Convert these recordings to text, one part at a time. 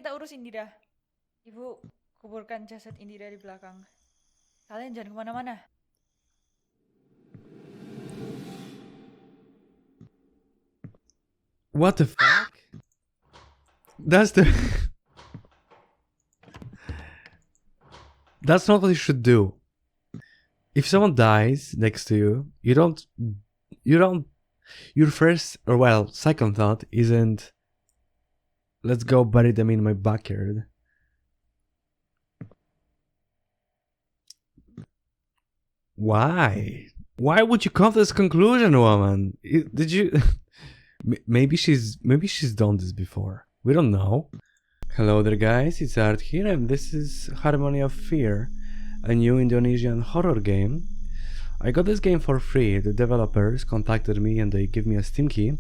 kita urus Indira. Ibu, kuburkan jasad Indira di belakang. Kalian jangan kemana-mana. What the fuck? That's the... That's not what you should do. If someone dies next to you, you don't, your first, or well, second thought isn't, let's go bury them in my backyard. Why? Why would you come to this conclusion, woman? Did you... maybe she's done this before. We don't know. Hello there guys, it's Art here and this is Harmony of Fear, a new Indonesian horror game. I got this game for free. The developers contacted me and they gave me a Steam key.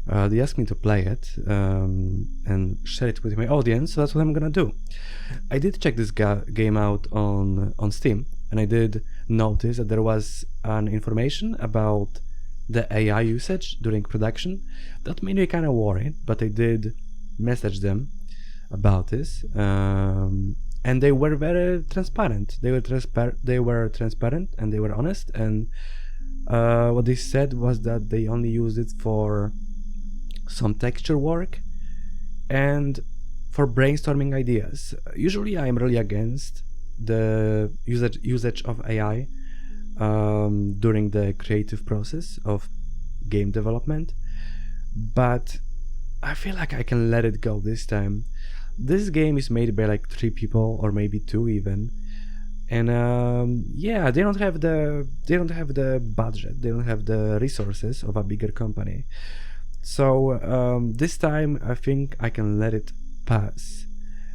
They asked me to play it and share it with my audience, so that's what I'm gonna do. I did check this game out on Steam, and I did notice that there was an information about the AI usage during production. That made me kind of worried, but I did message them about this, and they were very transparent. They were transparent and they were honest, and what they said was that they only used it for some texture work and for brainstorming ideas. Usually I'm really against the usage of AI during the creative process of game development, but I feel like I can let it go this time. This game is made by like 3 people or maybe 2 even, and yeah, they don't have the budget, they don't have the resources of a bigger company. So this time I think I can let it pass,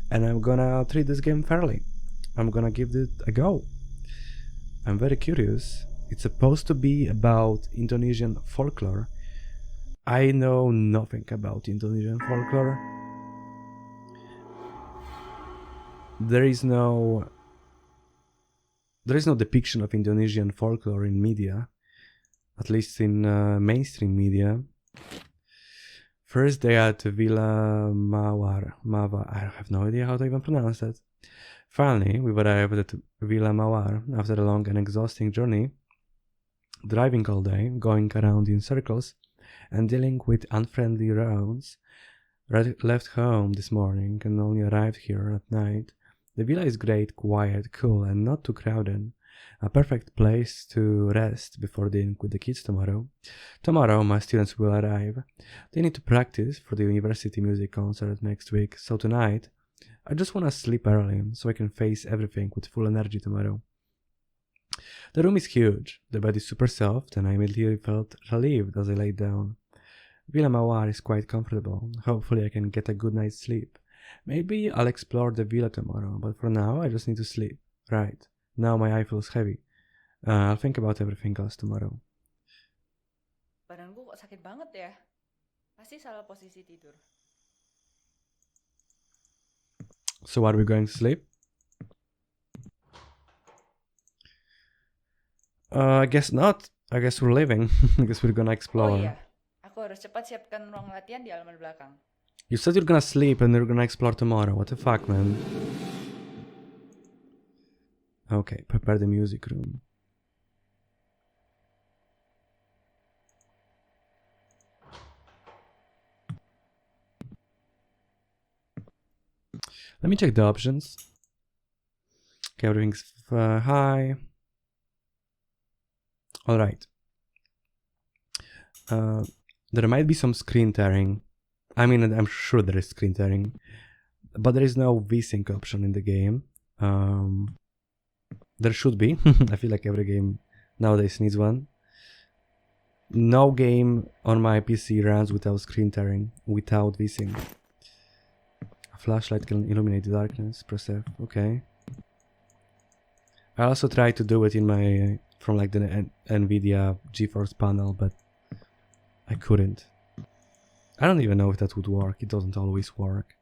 and I'm gonna treat this game fairly. I'm gonna give it a go. I'm very curious. It's supposed to be about Indonesian folklore. I know nothing about Indonesian folklore. There is no depiction of Indonesian folklore in media, at least in mainstream media. First they had Villa Mawar. I have no idea how to even pronounce that. Finally, we arrived at Villa Mawar after a long and exhausting journey, driving all day, going around in circles, and dealing with unfriendly roads. Left home this morning and only arrived here at night. The villa is great, quiet, cool, and not too crowded. A perfect place to rest before dealing with the kids tomorrow. Tomorrow my students will arrive. They need to practice for the university music concert next week, so tonight I just want to sleep early so I can face everything with full energy tomorrow. The room is huge, the bed is super soft, and I immediately felt relieved as I laid down. Villa Mawar is quite comfortable. Hopefully I can get a good night's sleep. Maybe I'll explore the villa tomorrow, but for now I just need to sleep. Right, now my eye feels heavy. I'll think about everything else tomorrow. Badanku kok sakit banget ya? Pasti salah posisi tidur. So are we going to sleep? I guess not. I guess we're leaving. I guess we're gonna explore. Oh iya, aku harus cepat siapkan ruang latihan di halaman belakang. You said you're gonna sleep and you're gonna explore tomorrow. What the fuck, man? Okay, prepare the music room. Let me check the options. Okay, everything's high. Alright. There might be some screen tearing. I mean, I'm sure there is screen tearing, but there is no VSync option in the game. There should be. I feel like every game nowadays needs one. No game on my PC runs without screen tearing, without VSync. A flashlight can illuminate the darkness. Press F. Okay. I also tried to do it in my from like the NVIDIA GeForce panel, but I couldn't. I don't even know if that would work. It doesn't always work.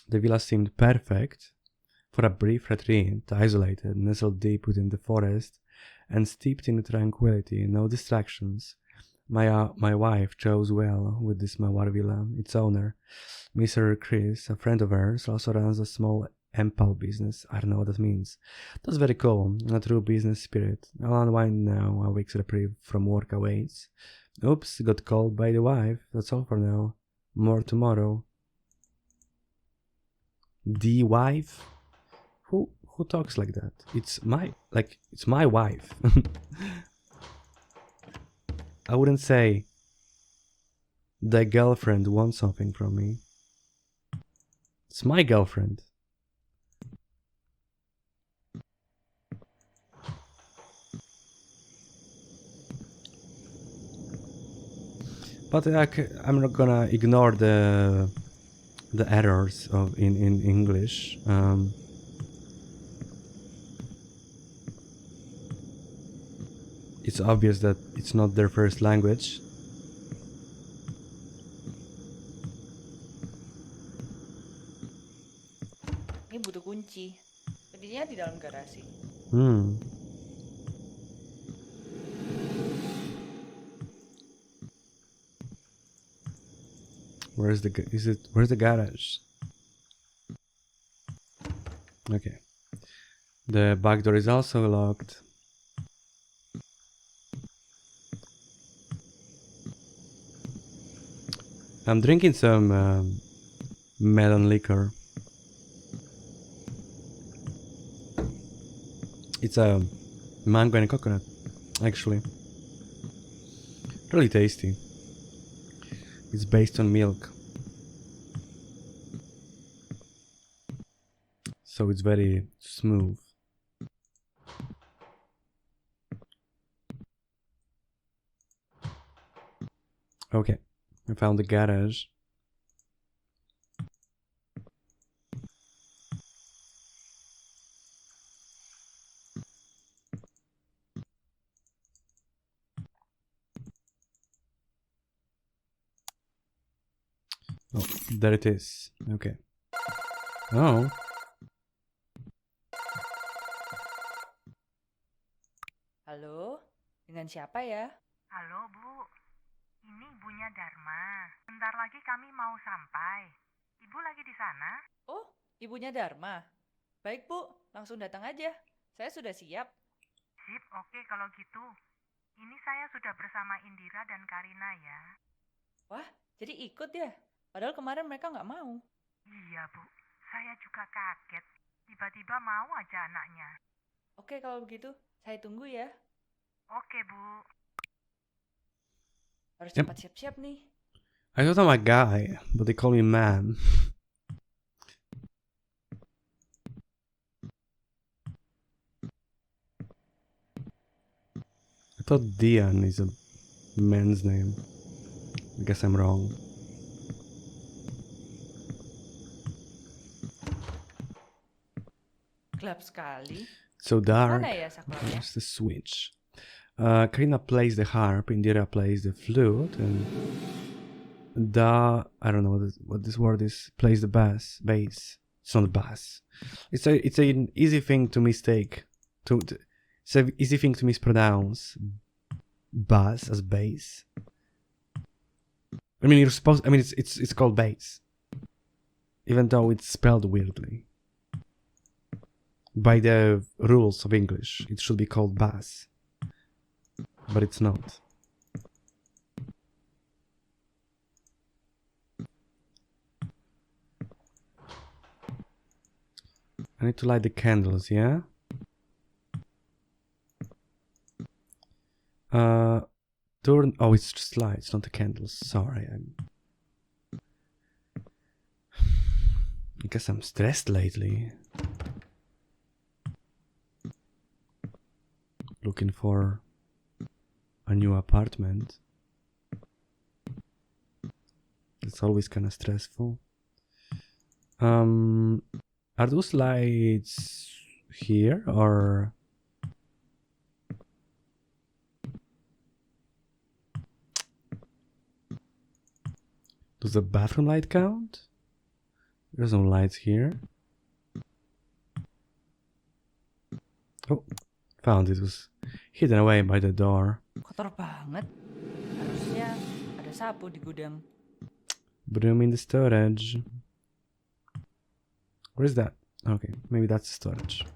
The villa seemed perfect for a brief retreat, isolated, nestled deep within the forest, and steeped in tranquility, no distractions. My wife chose well with this Mawar villa. Its owner, Mr. Chris, a friend of hers, also runs a small empal business. I don't know what that means. That's very cool. A true business spirit. I'll unwind now. A week's reprieve from work awaits. Oops, got called by the wife. That's all for now. More tomorrow. The wife? Who talks like that? It's my wife. I wouldn't say the girlfriend wants something from me. It's my girlfriend. But I'm not gonna ignore the errors of in English. It's obvious that it's not their first language. Ini butuh kunci. Berdirinya di dalam garasi. Where's the garage? Okay. The back door is also locked. I'm drinking some melon liquor. It's a mango and coconut, actually. Really tasty. It's based on milk. So it's very smooth. Okay, I found the garage. Oh, there it is. Okay. Oh. Halo, dengan siapa ya? Halo Bu, ini ibunya Dharma. Bentar lagi kami mau sampai. Ibu lagi di sana? Oh, ibunya Dharma. Baik Bu, langsung datang aja. Saya sudah siap. Sip, oke kalau gitu. Ini saya sudah bersama Indira dan Karina ya. Wah, jadi ikut ya? Padahal kemarin mereka nggak mau. Iya Bu, saya juga kaget. Tiba-tiba mau aja anaknya. Oke kalau begitu, saya tunggu ya. Oke Bu. Harus Yep. cepat siap-siap nih. I thought I'm a guy, but they call me man. I thought Dian is a man's name. I guess I'm wrong. Gelap sekali. So dark. Mana ya saklarnya? There's the switch. Karina plays the harp, Indira plays the flute, and I don't know what this word is, plays the bass. It's not bass. It's an easy thing to mistake. It's an easy thing to mispronounce bass as bass. I mean, it's called bass, even though it's spelled weirdly. By the rules of English, it should be called bass, but it's not. I need to light the candles, yeah? Oh, it's just lights, not the candles. Sorry, I guess I'm stressed lately. Looking for a new apartment. It's always kind of stressful. Are those lights here or? Does the bathroom light count? There's no lights here. Oh, found it. Was hidden away by the door. Kotor banget. Harus sapu di gudang. Broom in the storage. Where is that? Okay, maybe that's storage.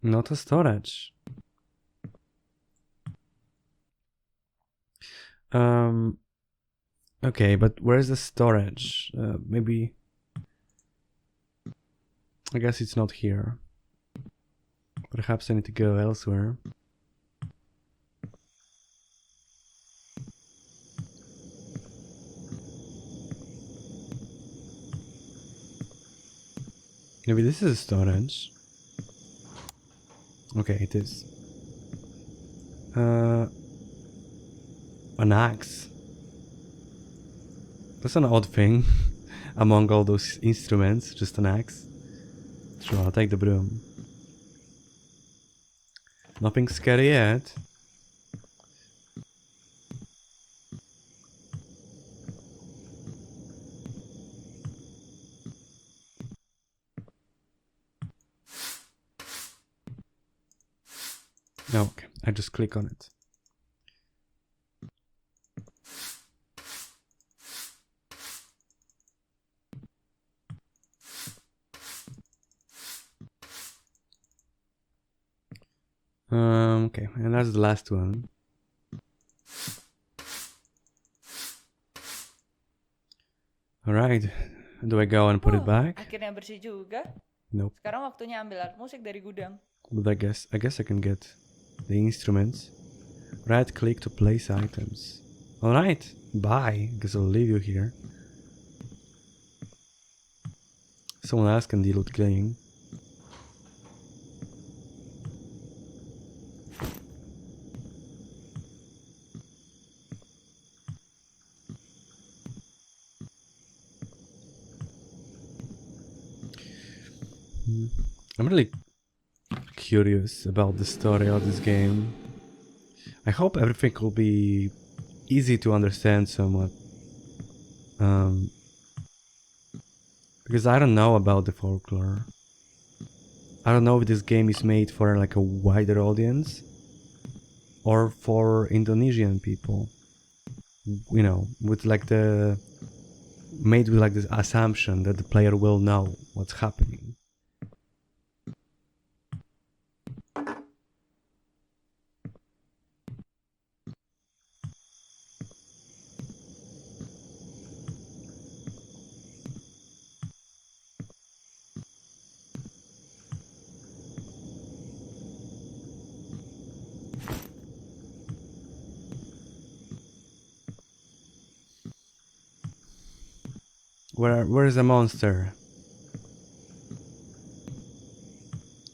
Not a storage. Okay, but where's the storage? Maybe... I guess it's not here. Perhaps I need to go elsewhere. Maybe this is a storage. Okay, it is. An axe. That's an odd thing among all those instruments, just an axe. Sure, I'll take the broom. Nothing scary yet. No, okay, I just click on it. Okay, and that's the last one. Alright, do I go and put it back? Akhirnya bersih juga. Nope. Sekarang waktunya ambil alat musik dari gudang. But I guess I can get the instruments. Right click to place items. Alright, bye. Guess I'll leave you here. Someone else can deal with cleaning. I'm really curious about the story of this game. I hope everything will be easy to understand somewhat. Because I don't know about the folklore. I don't know if this game is made for like a wider audience or for Indonesian people. You know, with like the made with like this assumption that the player will know what's happening. Where is the monster?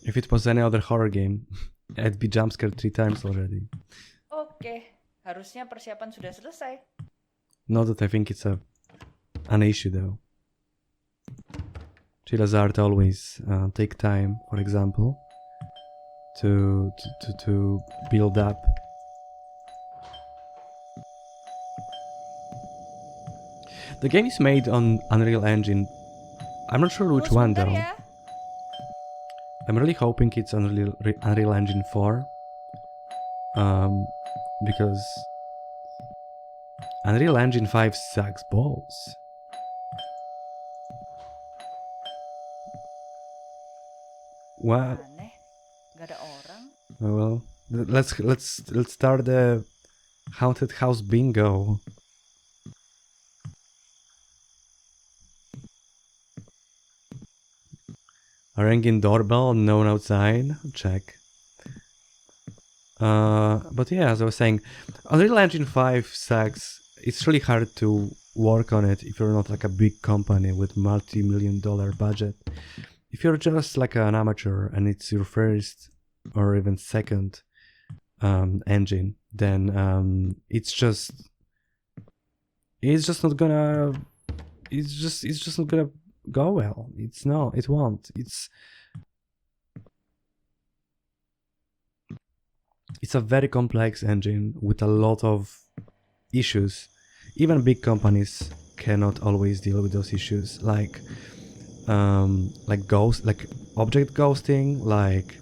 If it was any other horror game, I'd be jumpscared 3 times already. Oke, harusnya persiapan sudah selesai. Not that I think it's an issue though. Chilla's art always take time, for example, to build up. The game is made on Unreal Engine. I'm not sure which one though. Ya. I'm really hoping it's Unreal Engine 4. Because Unreal Engine 5 sucks balls. Well, Aneh, gak ada orang. well, let's start the haunted house bingo. A ringing doorbell, no one outside. Check. But yeah, as I was saying, Unreal Engine 5 sucks. It's really hard to work on it if you're not like a big company with multi-million-dollar budget. If you're just like an amateur and it's your first or even second engine, then it's just not gonna go well. It won't. It's a very complex engine with a lot of issues. Even big companies cannot always deal with those issues, like object ghosting, like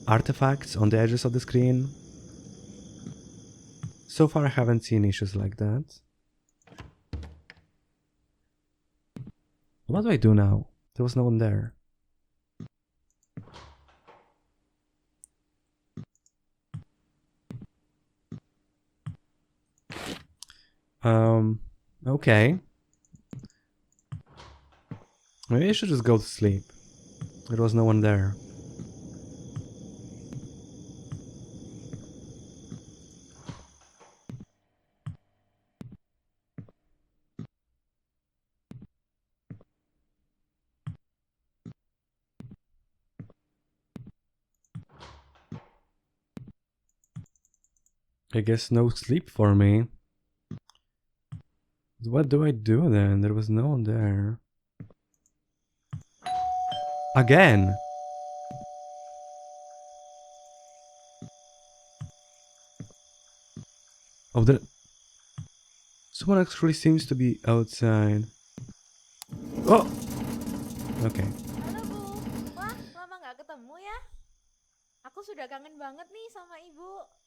artifacts on the edges of the screen. So far I haven't seen issues like that. What do I do now? There was no one there. Okay. Maybe I should just go to sleep. There was no one there. I guess no sleep for me. What do I do then? There was no one there. Again! Oh, someone actually seems to be outside. Oh! Okay. Halo Bu, wah lama nggak ketemu ya. Aku sudah kangen banget nih sama Ibu.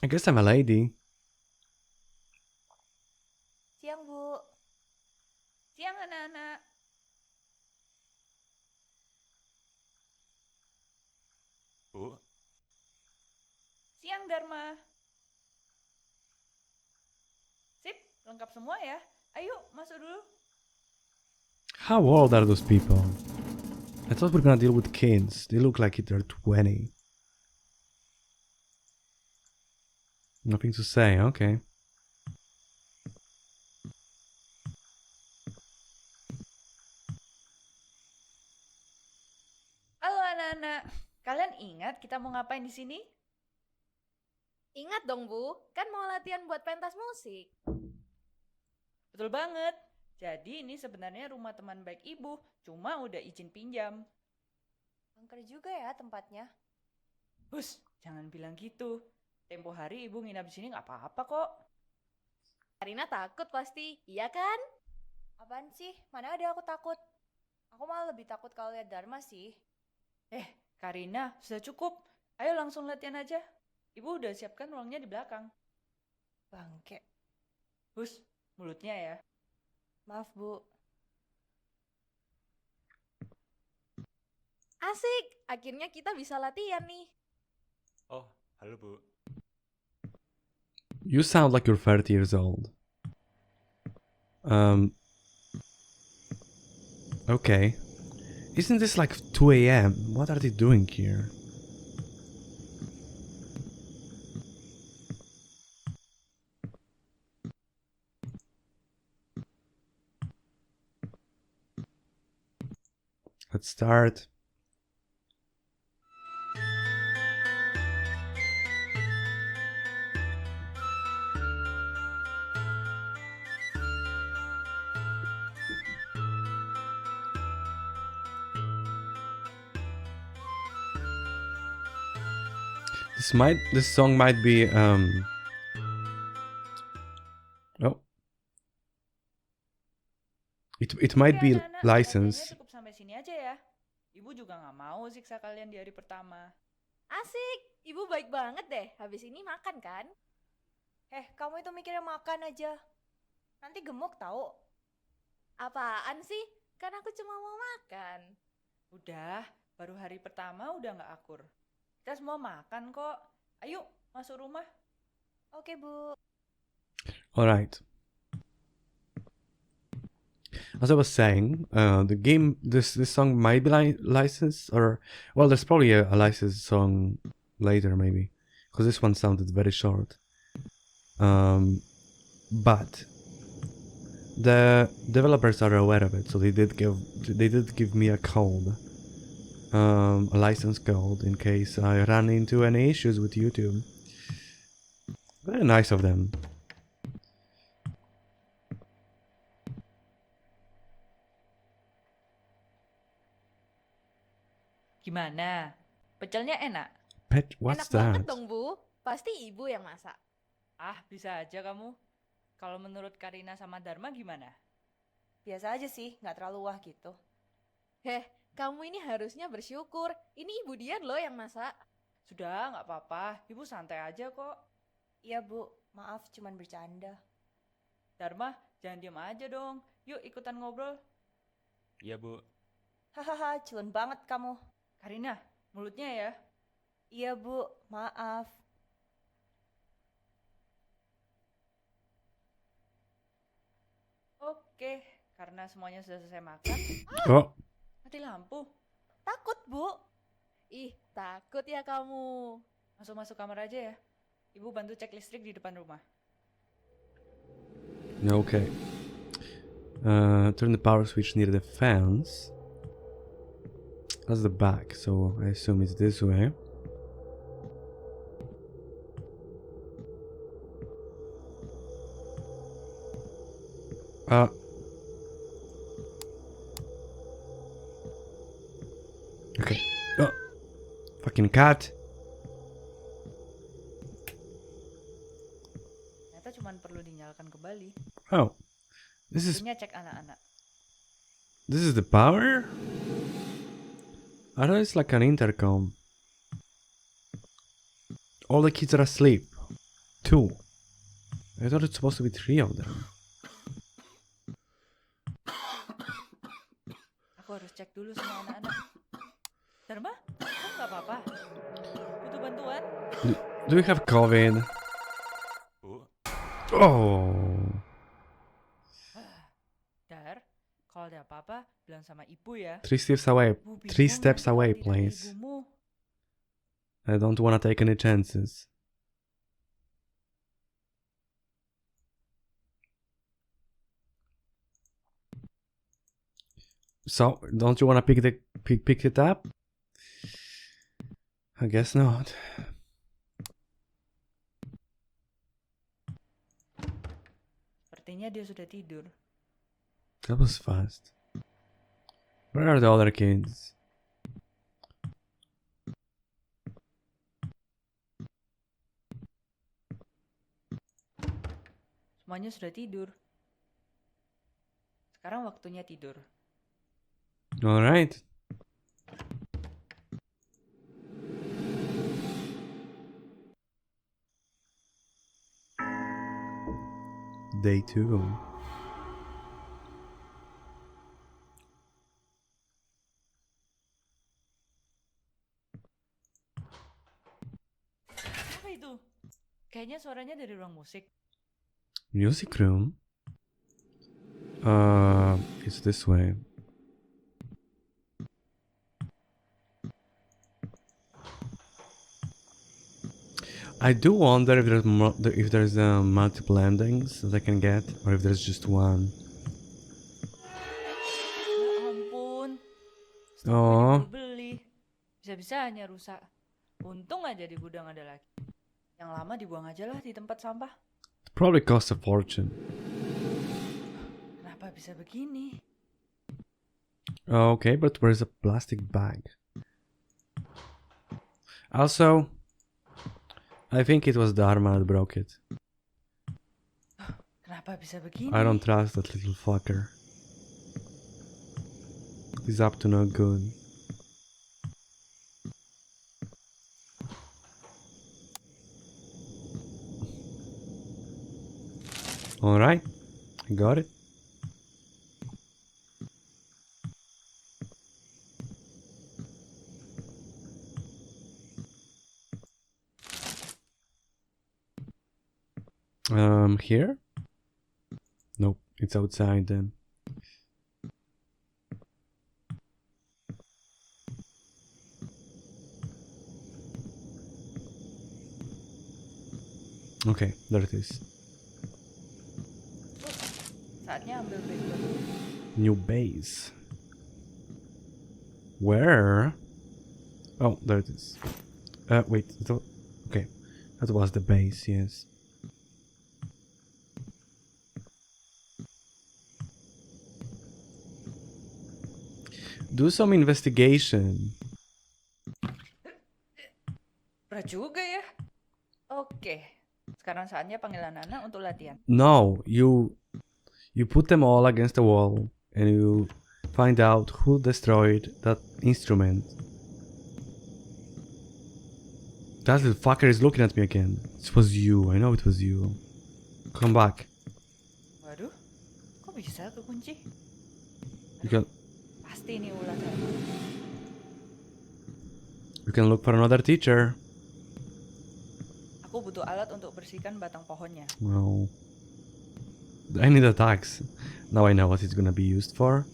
I guess I'm a lady. Siang Bu. Siang anak-anak. Bu, Siang Dharma. Sip, lengkap semua ya. Ayo, masuk dulu. How old are those people? I thought we were gonna deal with kids. They look like they're 20. Nothing to say, okay. Halo anak-anak. Kalian ingat kita mau ngapain di sini? Ingat dong Bu, kan mau latihan buat pentas musik. Betul banget. Jadi ini sebenarnya rumah teman baik ibu, cuma udah izin pinjam. Angker juga ya tempatnya. Hus, jangan bilang gitu. Tempo hari ibu nginap di sini nggak apa-apa kok. Karina takut pasti, iya kan? Apaan sih? Mana ada aku takut. Aku malah lebih takut kalau lihat Dharma sih. Karina, sudah cukup. Ayo langsung latihan aja. Ibu udah siapkan ruangnya di belakang. Bangke. Hus, mulutnya ya. Maaf Bu. Asik, akhirnya kita bisa latihan nih. oh halo Bu. You sound like you're 30 years old. Okay. Isn't this like 2 a.m.? What are they doing here? Let's start. This song might be oh. It might Oke, be anak-anak, latihannya licensed. cukup sampai sini aja ya. Ibu juga nggak mau siksa kalian di hari pertama. Asik, Ibu baik banget deh. Habis ini makan kan? Kamu itu mikirnya makan aja. Nanti gemuk tahu. Apaan sih? Kan aku cuma mau makan. Udah, baru hari pertama udah nggak akur. Kita semua makan kok. Ayo, masuk rumah. Oke Bu. All right. As I was saying, the game, this song might be licensed, or well, there's probably a licensed song later, maybe, because this one sounded very short. But the developers are aware of it, so they did give me a code, a license code, in case I run into any issues with YouTube. Very nice of them. Gimana? Pecelnya enak? What's Enak banget that? dong Bu. Pasti Ibu yang masak. Ah, bisa aja kamu. Kalau menurut Karina sama Dharma gimana? Biasa aja sih, nggak terlalu wah gitu. Kamu ini harusnya bersyukur. Ini Ibu Dian loh yang masak. Sudah, nggak apa-apa. Ibu santai aja kok. Iya Bu, Maaf, cuman bercanda. Dharma, jangan diam aja dong. Yuk ikutan ngobrol. Iya, Bu. Hahaha, culun banget kamu. Karina, mulutnya ya. Iya bu, maaf. Oke, karena semuanya sudah selesai makan, Oh, mati lampu. Takut bu. Ih, takut ya kamu. Masuk-masuk kamar aja ya. Ibu bantu cek listrik di depan rumah. okay. Turn the power switch near the fence. That's the back, so I assume it's this way. Okay. Oh, fucking cat. Ternyata cuma perlu dinyalakan kembali. Oh, this is Punya cek anak-anak. the power? I thought it's like an intercom. All the kids are asleep. 2. I thought it's supposed to be 3 of them. Aku harus cek dulu sama anak-anak. Dharma, kamu nggak apa-apa? Butuh bantuan? Do we have COVID? Bu, Oh. Dar, kalau ada apa-apa, bilang sama ibu ya. 3 steps away. Ibu 3 bingung steps nanti away, kalau tidak ada please. ibumu. I don't wanna take any chances. So, don't you wanna pick it up? I guess not. Sepertinya dia sudah tidur. That was fast. Where are the other kids? Semuanya sudah tidur. Sekarang waktunya tidur. Alright. Day 2. Apa itu? Kayaknya suaranya dari ruang musik. Music room? It's this way. I do wonder if there's multiple endings that I can get, or if there's just one. Ya ampun. Oh. Stoknya dibeli. Bisa-bisanya rusak. Untung aja di gudang ada lagi. Yang lama dibuang aja lah di tempat sampah. Probably cost a fortune. Kenapa bisa begini? Okay, but where's a plastic bag? Also, I think it was Dharma that broke it. Kenapa bisa begini? I don't trust that little fucker. He's up to no good. Alright, I got it. Here? Nope, it's outside then. Okay, there it is. Saatnya ambil background. New base. Where? Oh, there it is. Wait. Okay, that was the base. Yes. Do some investigation. Berat juga ya. Oke. Sekarang saatnya panggil anak-anak untuk latihan. No, you put them all against the wall and you find out who destroyed that instrument. That little fucker is looking at me again. It was you. I know it was you. Come back. Waduh, kok bisa kekunci? You can Pasti ini ulah Dharma. you can look for another teacher. Aku butuh alat untuk bersihkan batang pohonnya. Well, I need attacks. Now I know what it's gonna be used for.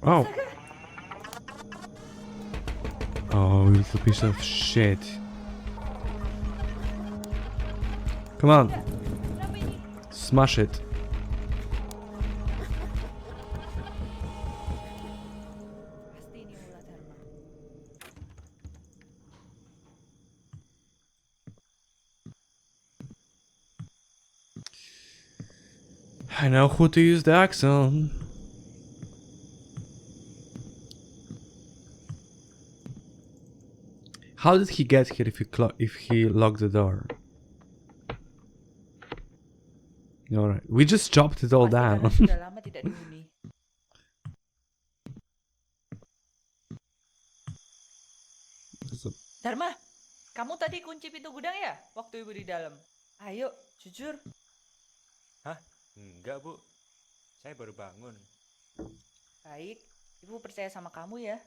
Oh. Oh, you little piece of shit. Come on. Smash it. Pasti ini ulah Dharma. I know who to use the axe on. How did he get here if he locked the door? Alright, we just chopped it all Pasti karena down. sudah lama tidak dihuni. Dharma, kamu tadi kunci pintu gudang ya? Waktu ibu di dalam. Ayo, jujur. Hah? Enggak, Bu. Saya baru bangun. Baik, ibu percaya sama kamu ya.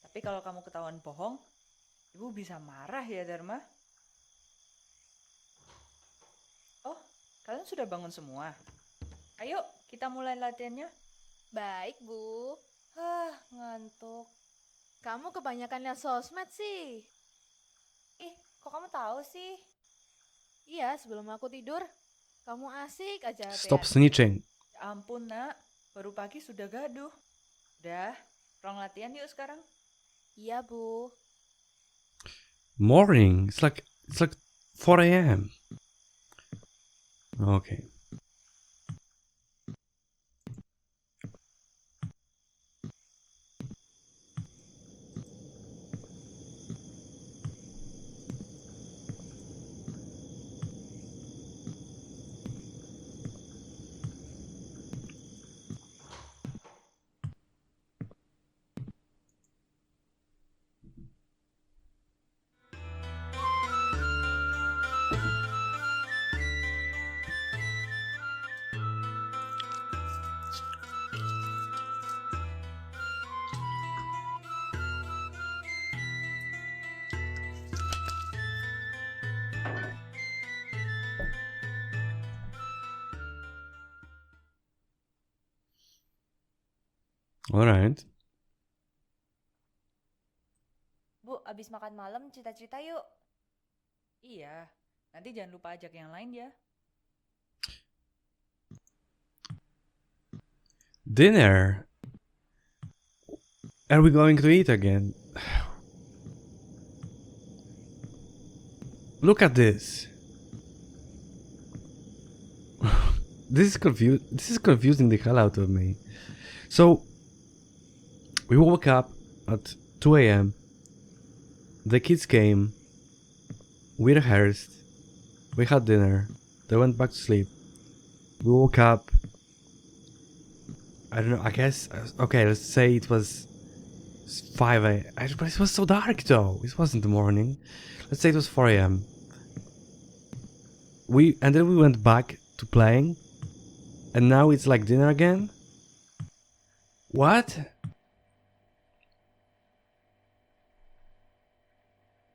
Tapi kalau kamu ketahuan bohong, ibu bisa marah ya Dharma. Oh, kalian sudah bangun semua. Ayo, kita mulai latihannya. Baik, Bu. Ngantuk. Kamu kebanyakan lihat sosmed sih. Ih, kok kamu tahu sih? Iya, sebelum aku tidur, kamu asik aja Stop hati-hati. snitching. Ya ampun nak, baru pagi sudah gaduh. Udah, ruang latihan yuk sekarang. Iya, Bu. Morning. It's like 4 a.m. Okay. Alright. Bu, abis makan malam cerita-cerita yuk. Iya, nanti jangan lupa ajak yang lain ya. Dinner. Are we going to eat again? Look at this. This is confusing the hell out of me. So we woke up at 2 a.m. The kids came. We rehearsed. We had dinner. They went back to sleep. We woke up. I don't know. I guess okay. Let's say it was 5 a.m. But it was so dark though. It wasn't the morning. Let's say it was 4 a.m. And then we went back to playing, and now it's like dinner again. What?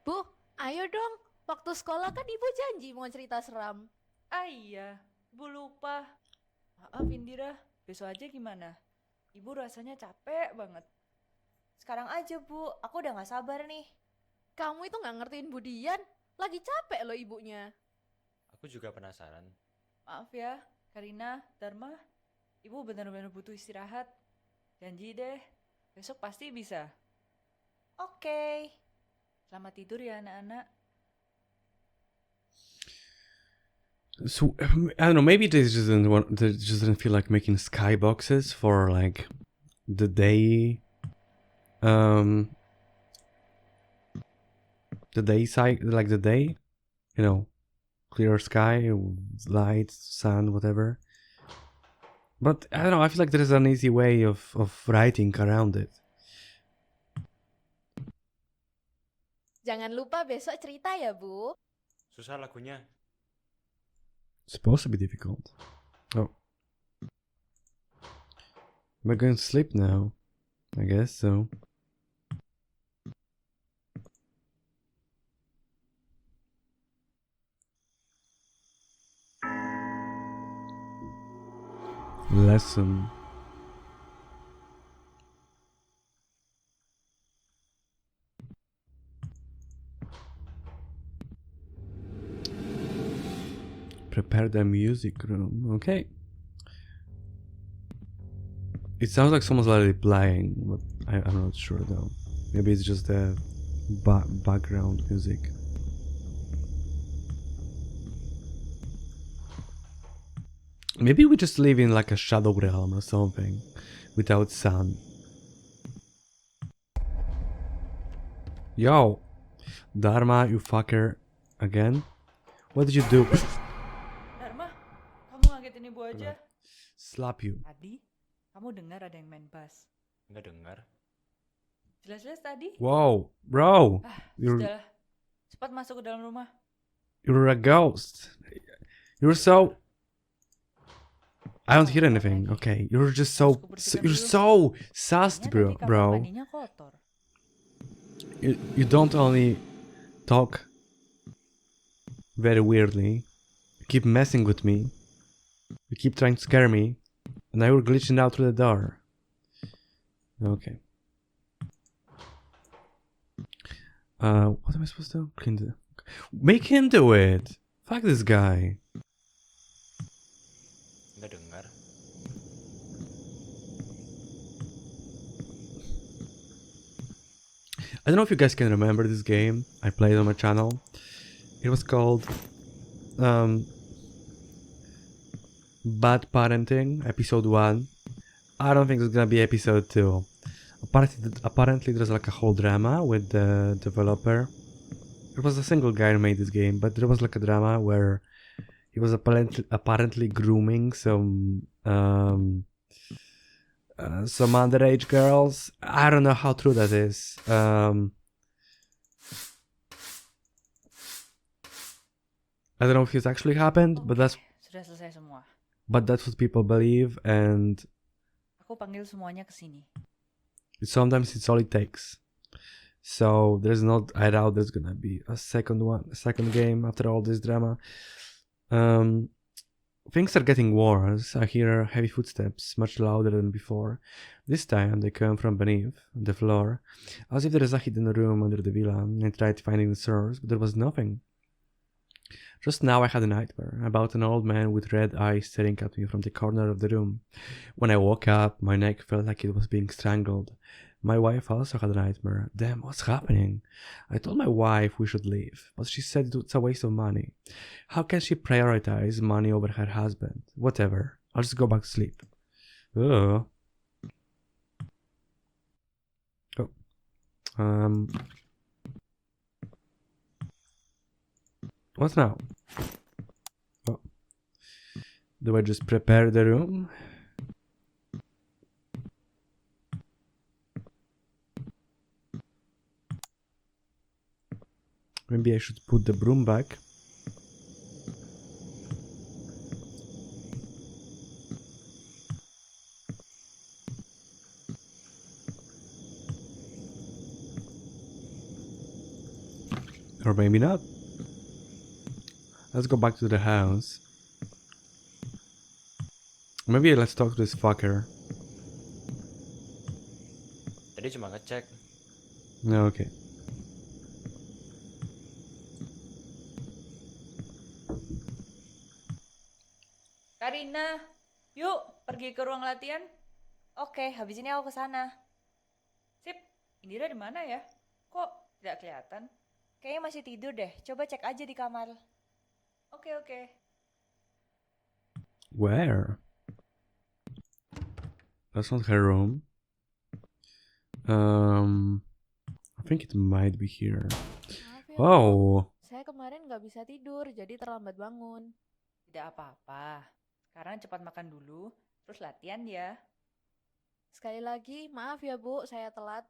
Bu, ayo dong. Waktu sekolah kan Ibu janji mau cerita seram. Ah iya, ibu lupa. Maaf Indira, besok aja gimana? Ibu rasanya capek banget. Sekarang aja, Bu. Aku udah gak sabar nih. Kamu itu nggak ngertiin Bu Dian. Lagi capek loh ibunya. Aku juga penasaran. Maaf ya, Karina, Dharma. Ibu benar-benar butuh istirahat. Janji deh, besok pasti bisa. Oke. Selamat tidur ya anak-anak. So I don't know. Maybe they just didn't feel like making skyboxes for like the day. The day side, like the day, clear sky, light, sun, whatever. But I don't know, I feel like there's an easy way of writing around it. Jangan lupa besok cerita ya, Bu. Susah lagunya. It's supposed to be difficult. Oh. Am I going to sleep now? I guess so. Lesson. Prepare the music room. Okay. It sounds like someone's already playing, but I'm not sure though. Maybe it's just the background music. Maybe we just live in like a shadow realm or something, without sun. Yo, Dharma, you fucker, again? What did you do? Dharma, kamu ngagetin ibu aja. Slap you. Tadi, kamu dengar ada yang main bass. Nggak dengar. Jelas-jelas tadi. Whoa, bro, Sudahlah. Cepat masuk ke dalam rumah. you're a ghost. You're so. I don't hear anything. Okay, you're just so you're so sus, Ternyata tadi kamar bro. mandinya kotor. You don't only talk very weirdly. You keep messing with me. You keep trying to scare me, and now you're glitching out through the door. Okay. What am I supposed to do? Clean the. Make him do it. Fuck this guy. Nggak dengar. I don't know if you guys can remember this game I played on my channel. It was called Bad Parenting, episode 1. I don't think it's gonna be episode 2. Apparently there's like a whole drama with the developer. It was a single guy who made this game, but there was like a drama where he was apparently grooming some underage girls. I don't know how true that is. I don't know if it's actually happened, but Oke, sudah selesai semua. that's what people believe, and Aku panggil semuanya ke sini. sometimes it's all it takes. So there's not. I doubt there's gonna be a second game after all this drama. Things are getting worse. I hear heavy footsteps, much louder than before. This time they come from beneath the floor, as if there is a hidden room under the villa. I tried finding the source, but there was nothing. Just now I had a nightmare about an old man with red eyes staring at me from the corner of the room. When I woke up, my neck felt like it was being strangled. My wife also had a nightmare. Damn, what's happening? I told my wife we should leave, but she said it's a waste of money. How can she prioritize money over her husband? Whatever. I'll just go back to sleep. Ugh. Oh. What now? Oh. Do I just prepare the room? Maybe I should put the broom back. Or maybe not. Let's go back to the house. Maybe let's talk to this fucker. Tadi cuma ngecek. No, okay. Karina, yuk pergi ke ruang latihan. Oke, habis ini aku ke sana. Sip, Indira di mana ya? Kok tidak kelihatan? Kayaknya masih tidur deh. Coba cek aja di kamar. Oke. Where? That's not her room. I think it might be here. Maaf ya, Bu. Oh, Saya kemarin nggak bisa tidur, jadi terlambat bangun. Tidak apa-apa. Sekarang cepat makan dulu, Terus latihan ya. Sekali lagi, maaf ya Bu, saya telat.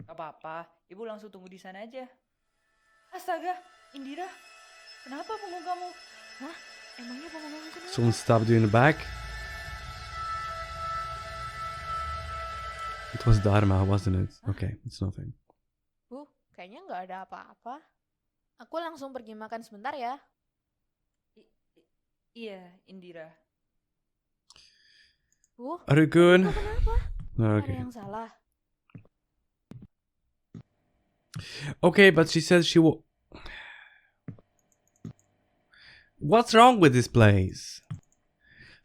Gak apa-apa, ibu langsung tunggu di sana aja. Astaga, Indira, kenapa punggung kamu? Emangnya pengumuman kenapa? Someone stabbed you in the back. It was Dharma, wasn't it? Okay, it's nothing. Bu, kayaknya nggak ada apa-apa. Aku langsung pergi makan sebentar ya. Iya, Indira. Bu, Are you good? Bu kenapa? Ada Okay. yang salah. Okay, but she said she will. What's wrong with this place?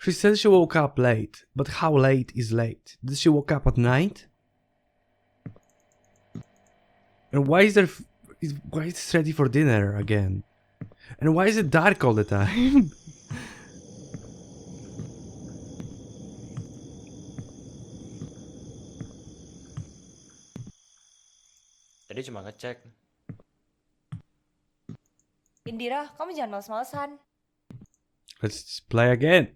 She said she woke up late, but how late is late? Did she woke up at night? And why is there? Why is it ready for dinner again? And why is it dark all the time? Tadi cuma ngecek. Indira, kamu jangan males-malesan. Let's just play again.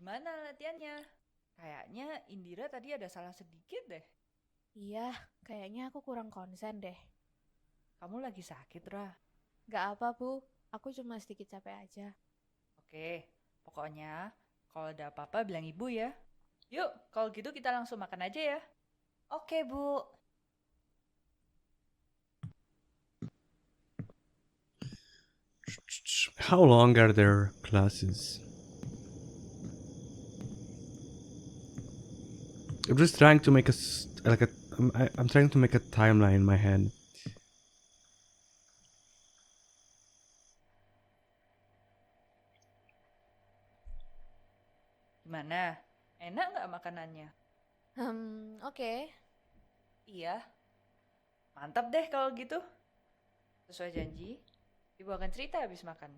Gimana latihannya? Kayaknya Indira tadi ada salah sedikit deh. Iya, kayaknya aku kurang konsen deh. Kamu lagi sakit, Ra? Gak apa, Bu. Aku cuma sedikit capek aja. Oke, pokoknya kalau ada apa-apa bilang ibu ya. Yuk, kalau gitu kita langsung makan aja ya. Oke, Bu. How long are their classes? I'm just trying to make I'm trying to make a timeline in my head. Gimana? Enak nggak makanannya? Oke. Iya. Mantap deh kalau gitu. Sesuai janji, ibu akan cerita habis makan.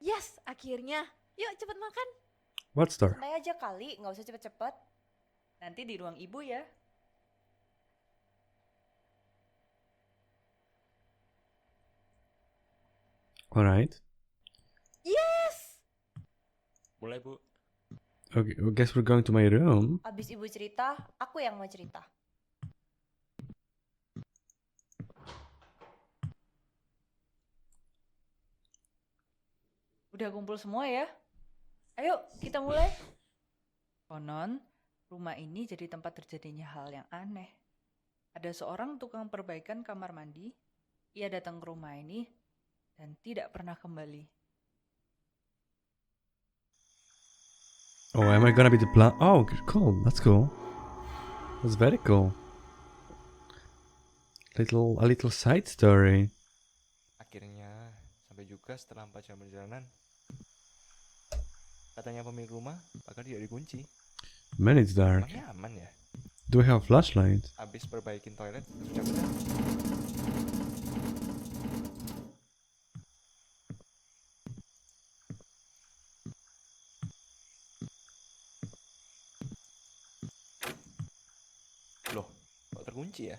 Yes, akhirnya. Yuk, cepet makan. What store? Santai aja kali, nggak usah cepet-cepet. Nanti di ruang ibu ya. Alright. Yes! Mulai, Bu. Okay, I guess we're going to my room. Abis ibu cerita, aku yang mau cerita. Udah kumpul semua ya? Ayo, kita mulai. Konon, rumah ini jadi tempat terjadinya hal yang aneh. Ada seorang tukang perbaikan kamar mandi. Ia datang ke rumah ini dan tidak pernah kembali. Oh, am I gonna be the plan? Oh, cool. That's cool. That's very cool. A little side story. Akhirnya sampai juga setelah 4 jam perjalanan. Katanya pemilik rumah bakal tidak dikunci. Man, it's dark. Emangnya aman ya? Do we have flashlight? Abis perbaikin toilet terus cabut. Loh, kok terkunci ya?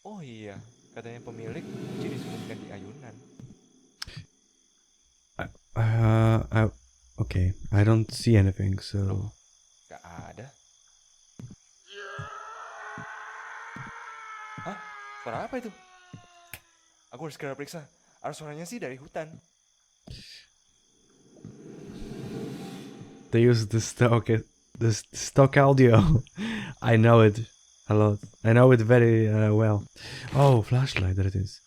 Oh iya, katanya pemilik kunci disembunyikan di ayunan. Okay. I don't see anything, so. Loh, gak ada. Hah? Suara apa itu? Aku harus segera periksa. Arah suaranya sih dari hutan. They use the stock audio. I know it a lot. I know it very well. Oh, flashlight, there it is.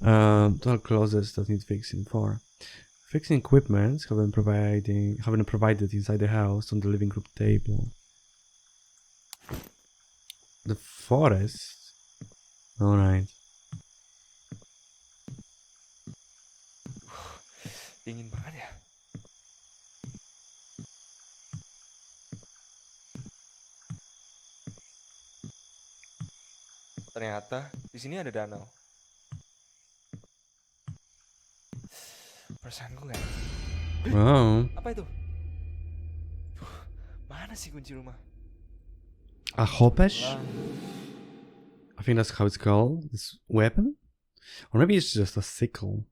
Total closets that need fixing for. Fixing equipment haven't provided inside the house on the living room table. The forest. Alright. Dingin banget ya. Ternyata di sini ada danau. Perasaanku nggak. Oh, Apa itu? Mana sih kunci rumah? a hopesh? Pulang. I think that's how it's called. This weapon? Or maybe it's just a sickle.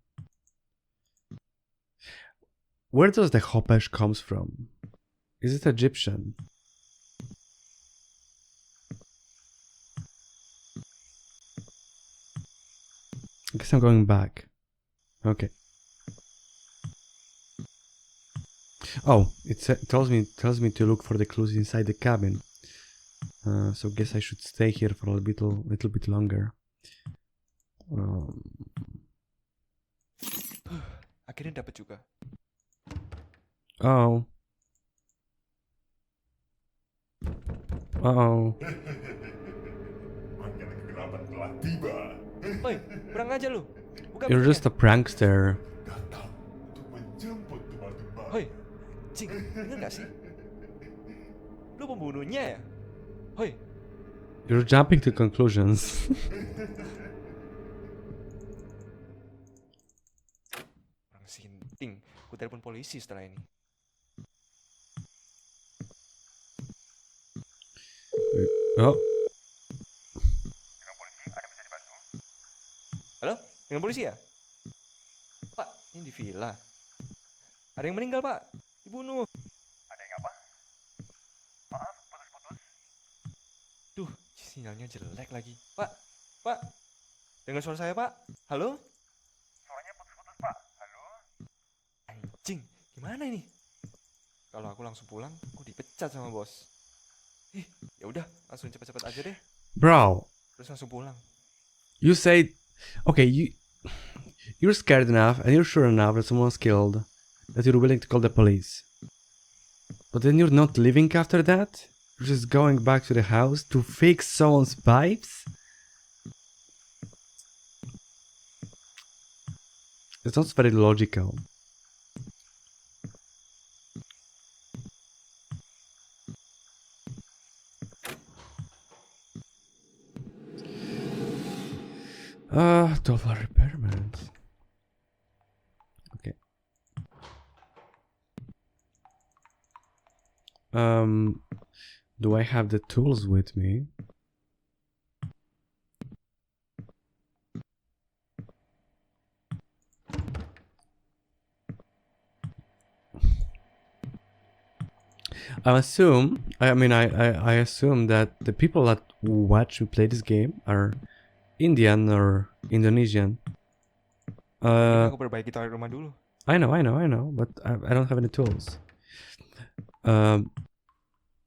Where does the hopesh comes from? Is it Egyptian? I guess I'm going back. Okay. Oh, it tells me to look for the clues inside the cabin. So guess I should stay here for a little bit longer. Akhirnya dapat juga. Oh. Oh. Woi, kurang aja lu. Buka You're pintunya. just a prankster. Hoi, cing, denger gak sih? Lu pembunuhnya ya? Hoi, You're jumping to conclusions. orang sinting. Ku telepon polisi setelah ini. Oh. Halo, dengan polisi ya? Pak, ini di villa. Ada yang meninggal, Pak. Dibunuh. Ada yang apa? Maaf, putus-putus. Duh, sinyalnya jelek lagi. Pak, Pak. Dengar suara saya, Pak? Halo? Suaranya putus-putus, Pak. Halo? Anjing, gimana ini? Kalau aku langsung pulang, aku dipecat sama bos. Ih, ya udah, langsung cepet-cepet aja deh. Bro, Terus langsung pulang. you say, okay, you're scared enough and you're sure enough that someone's killed that you're willing to call the police. But then you're not leaving after that? You're just going back to the house to fix someone's pipes? It's not very logical. Dollar repairment. Okay. Do I have the tools with me? I assume that the people that watch me play this game are Indian or Indonesian. Aku perbaiki toilet rumah dulu. I know, but I don't have any tools. And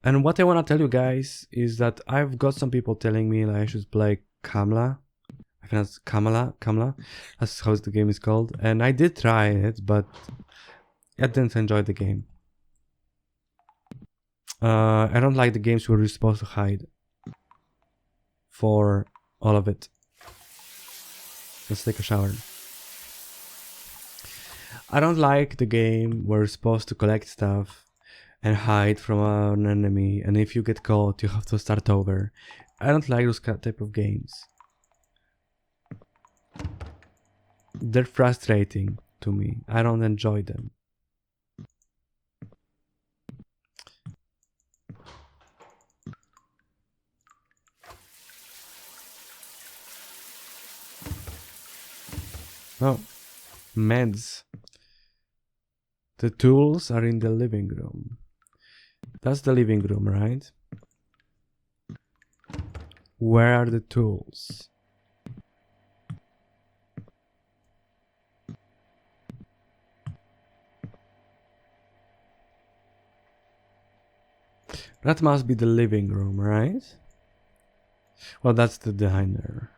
what I want to tell you guys is that I've got some people telling me that I should play Kamla. I think that's Kamala. That's how the game is called. And I did try it, but I didn't enjoy the game. I don't like the games where you're supposed to hide for all of it. Let's take a shower. I don't like the game where you're supposed to collect stuff and hide from an enemy, and if you get caught, you have to start over. I don't like those type of games. They're frustrating to me. I don't enjoy them. Oh, meds. The tools are in the living room. That's the living room, right? Where are the tools? That must be the living room, right? Well, that's the diner.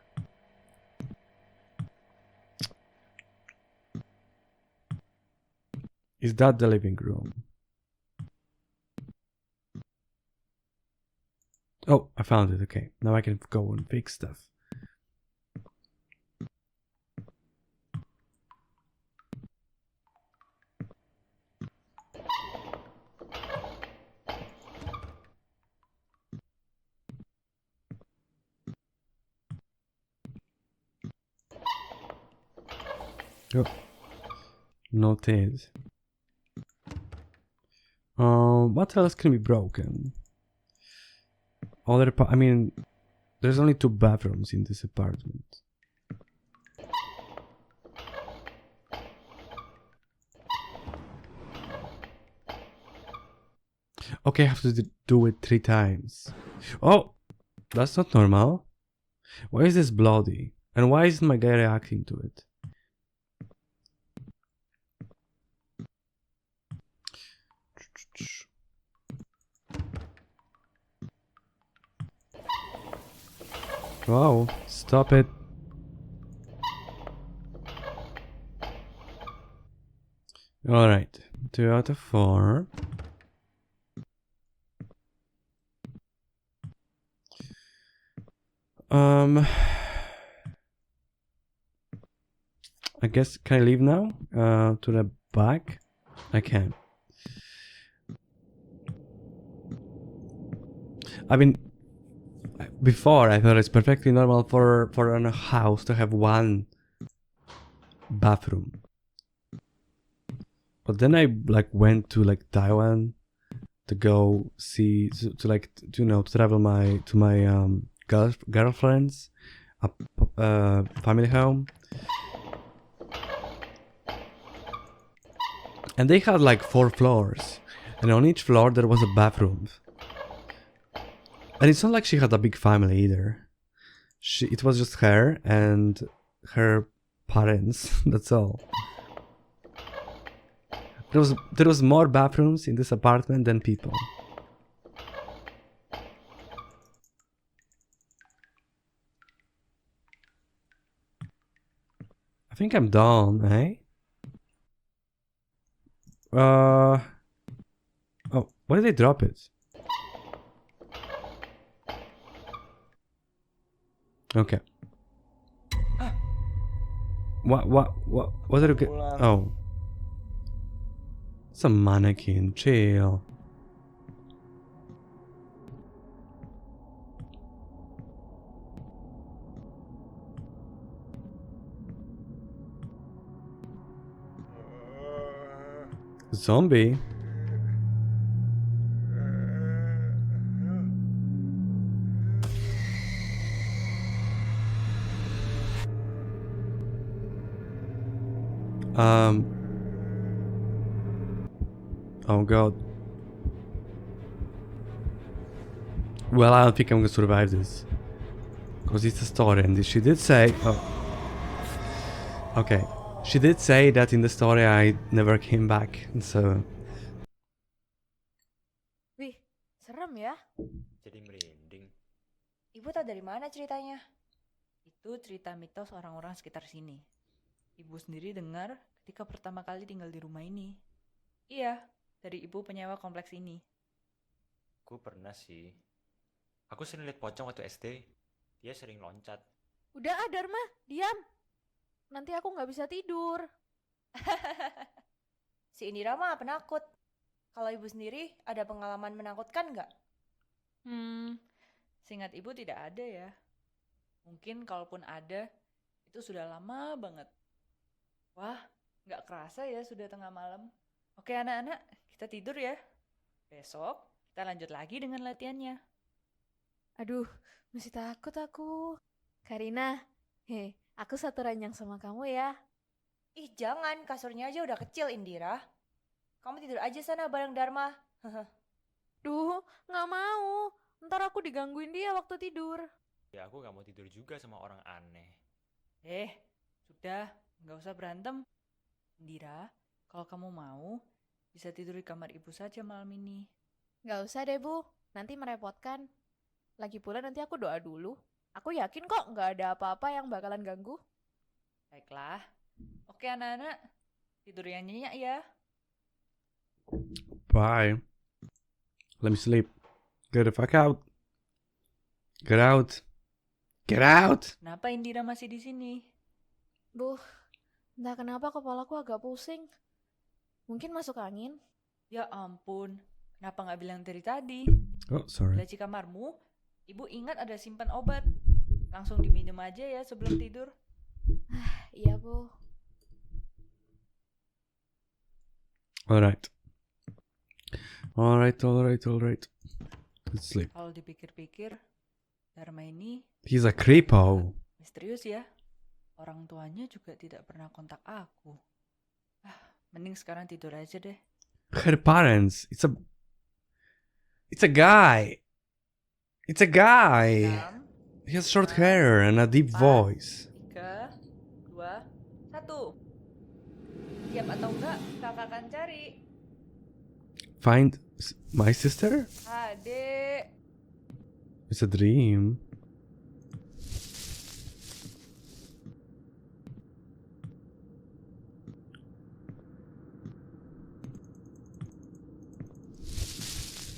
Is that the living room? Oh, I found it. Okay, now I can go and fix stuff. Oh, noted. What else can be broken? I mean, there's only 2 bathrooms in this apartment. Okay, I have to do it 3 times. Oh, that's not normal. Why is this bloody? And why isn't my guy reacting to it? Wow, stop it. Alright, 2 out of 4. I guess, can I leave now? To the back? I can. I mean, before I thought it's perfectly normal for a house to have 1 bathroom. But then I like went to like Taiwan to go see to like to, you know, to travel to my girlfriend's family home, and they had like 4 floors, and on each floor there was a bathroom. And it's not like she had a big family either. It was just her and her parents. That's all. There was more bathrooms in this apartment than people. I think I'm done, eh? Oh, why did they drop it? Okay. What did you get? Oh. It's a mannequin. Chill. Zombie? Oh god. Well, I don't think I'm gonna survive this. Because it's a story, and she did say... Oh. Okay. She did say that in the story I never came back, so... Wih, serem ya. Jadi merinding. Ibu tahu dari mana ceritanya? Itu cerita mitos orang-orang sekitar sini. Ibu sendiri dengar ketika pertama kali tinggal di rumah ini. Iya, dari ibu penyewa kompleks ini. Gue pernah sih. Aku sering lihat pocong waktu SD. Dia sering loncat. Udah ah Dharma, diam. Nanti aku nggak bisa tidur. Si Indira mah penakut. Kalau ibu sendiri ada pengalaman menakutkan nggak? Seingat ibu tidak ada ya. Mungkin kalaupun ada, itu sudah lama banget. Wah, nggak kerasa ya sudah tengah malam. Oke anak-anak, kita tidur ya. Besok kita lanjut lagi dengan latihannya. Aduh, masih takut aku. Karina, aku satu ranjang sama kamu ya. Ih jangan, kasurnya aja udah kecil Indira. Kamu tidur aja sana bareng Dharma. Duh, nggak mau. Ntar aku digangguin dia waktu tidur. Ya aku gak mau tidur juga sama orang aneh. Sudah, nggak usah berantem. Indira, kalau kamu mau, bisa tidur di kamar ibu saja malam ini. Nggak usah deh Bu, nanti merepotkan. Lagi pula nanti aku doa dulu. Aku yakin kok nggak ada apa-apa yang bakalan ganggu. Baiklah. Oke anak-anak, tidur yang nyenyak ya. Bye. Let me sleep. Get the fuck out. Get out. Get out! Kenapa Indira masih di sini? Bu, entah kenapa kepalaku agak pusing. Mungkin masuk angin. Ya ampun, kenapa nggak bilang dari tadi? Oh, sorry. Laci kamarmu, ibu ingat ada simpan obat. Langsung diminum aja ya sebelum tidur. Iya Bu. Alright. Alright. Let's sleep. Kalau dipikir-pikir, Dharma ini He's a creepo. misterius ya. Orang tuanya juga tidak pernah kontak aku. Mending sekarang tidur aja deh. Her parents. It's a guy. It's a guy. 6, He has short hair and a deep voice. 3, 2, 1. Siap atau enggak, kakak akan cari. Find my sister? Adek. It's a dream.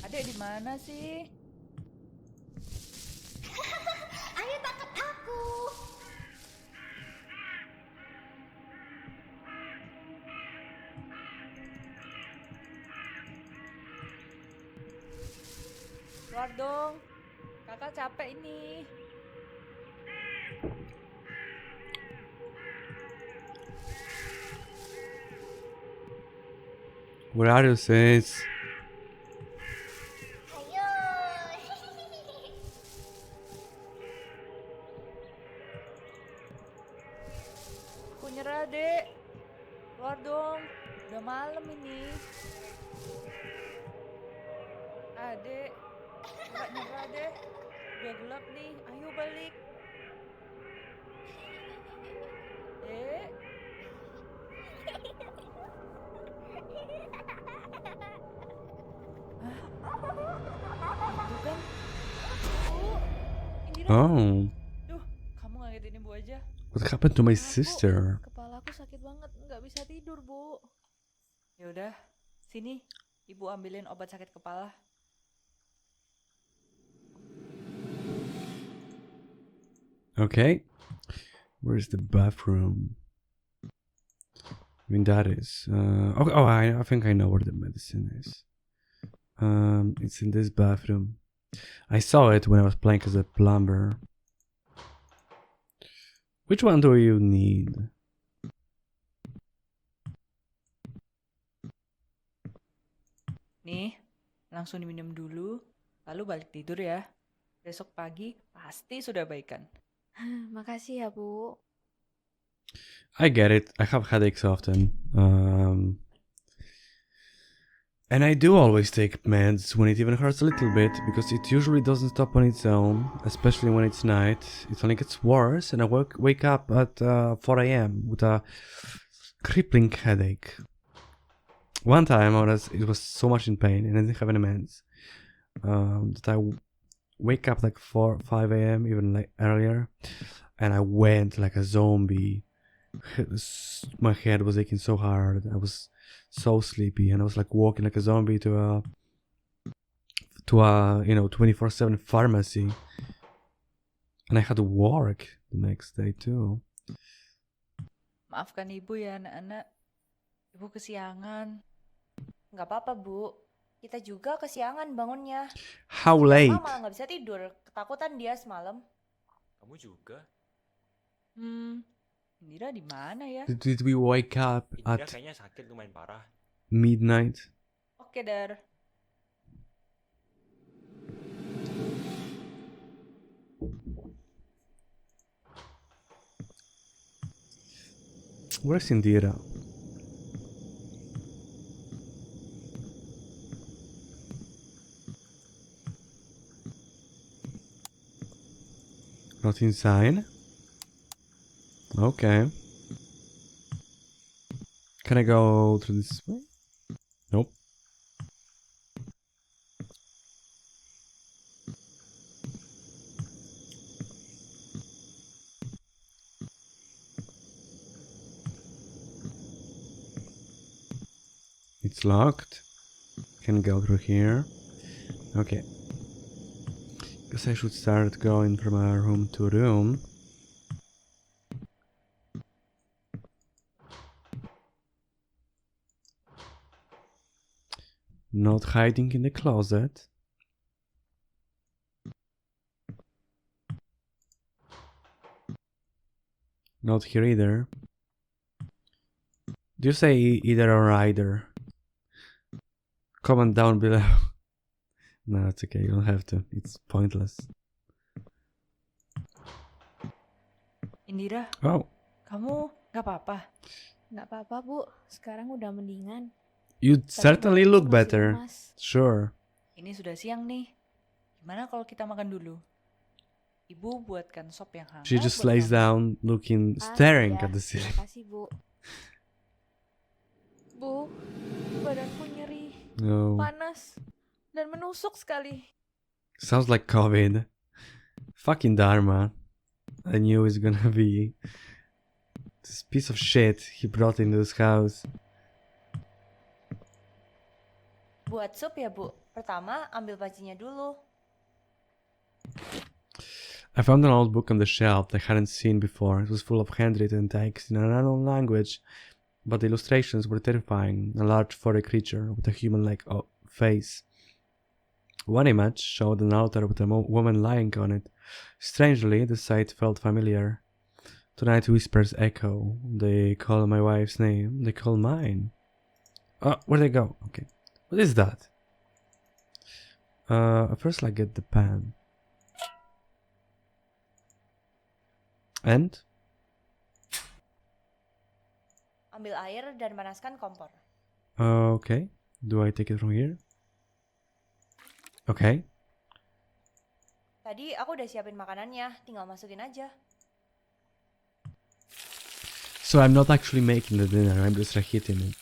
Adek di mana sih? Ayo tangkap aku. Keluar dong. Kakak capek ini. Where are you, sis? Ayo. Aku nyerah, Dek. Keluar dong. Udah malam ini. Adek. Enggak nyerah, Dek. Udah gelap nih. Ayo balik. Dek. Itu kan. Indira. Oh, Duh, kamu ngagetin ibu aja. what happened to my Maaf, Bu. sister? Kepalaku sakit banget, nggak bisa tidur, Bu. Ya udah, sini. Ibu ambilin obat sakit kepala. Okay. Where's the bathroom? I mean, that is. Okay. Oh, I think I know where the medicine is. It's in this bathroom. I saw it when I was playing as a plumber. Which one do you need? Nih, langsung diminum dulu, lalu balik tidur ya. Besok pagi pasti sudah baikan. Makasih ya, Bu. I get it. I have headaches often. And I do always take meds when it even hurts a little bit, because it usually doesn't stop on its own, especially when it's night. It only gets worse, and I wake up at 4 a.m. with a crippling headache. One time it was so much in pain, and I didn't have any meds, that I wake up like 4, 5 a.m. even like earlier, and I went like a zombie. My head was aching so hard. I was so sleepy, and I was like walking like a zombie to a 24/7 pharmacy, and I had to work the next day too. Maafkan ibu ya anak-anak. Ibu kesiangan. Nggak apa-apa, Bu. Kita juga kesiangan bangunnya. How late? Mama malah nggak bisa tidur. Ketakutan dia semalam. Kamu juga? Indira di mana ya? Did we wake up Indira at kayaknya sakit lumayan parah. midnight? Oke, Dar. Where's Indira? Not inside? Okay. Can I go through this way? Nope. It's locked. Can go through here. Okay. Guess I should start going from room to room. Not hiding in the closet. Not here either. Do you say either or either? comment down below. No, it's okay. You don't have to. It's pointless. Indira, Oh, kamu gak apa-apa? Nggak apa-apa, Bu. Sekarang udah mendingan. you Tapi certainly badanku look masih better. lemas. Sure. Ini sudah siang nih. Gimana kalau kita makan dulu? Ibu buatkan sop yang hangat She just buat lays kamu. down, looking, Ah, staring iya. at the ceiling. Makasih, Bu. Bu, badanku nyeri, No, panas, dan menusuk sekali. sounds like COVID. Fucking Dharma. I knew it was gonna be this piece of shit he brought into this house. Buat sup ya, Bu. Pertama, ambil pancinya dulu. I found an old book on the shelf that I hadn't seen before. It was full of handwritten text in an unknown language, but the illustrations were terrifying. A large furry creature with a human-like face. One image showed an altar with a woman lying on it. Strangely, the sight felt familiar. Tonight whispers echo. They call my wife's name. They call mine. Oh, where'd they go? Okay. What is that? First I get the pen. And? Ambil air dan panaskan kompor. Okay. Do I take it from here? Okay. Tadi aku udah siapin makanannya, tinggal masukin aja. So I'm not actually making the dinner, I'm just reheating it.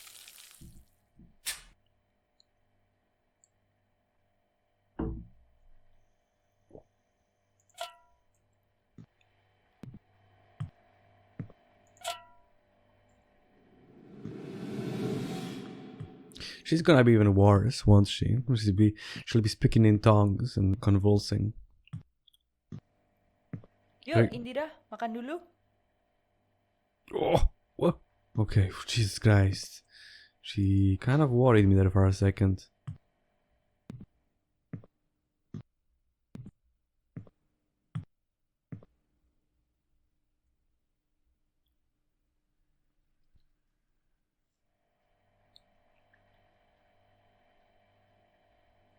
She's gonna be even worse, won't she? She'll be speaking in tongues and convulsing. Yuk, Indira, makan dulu. Oh, what? Okay, Jesus Christ. She kind of worried me there for a second.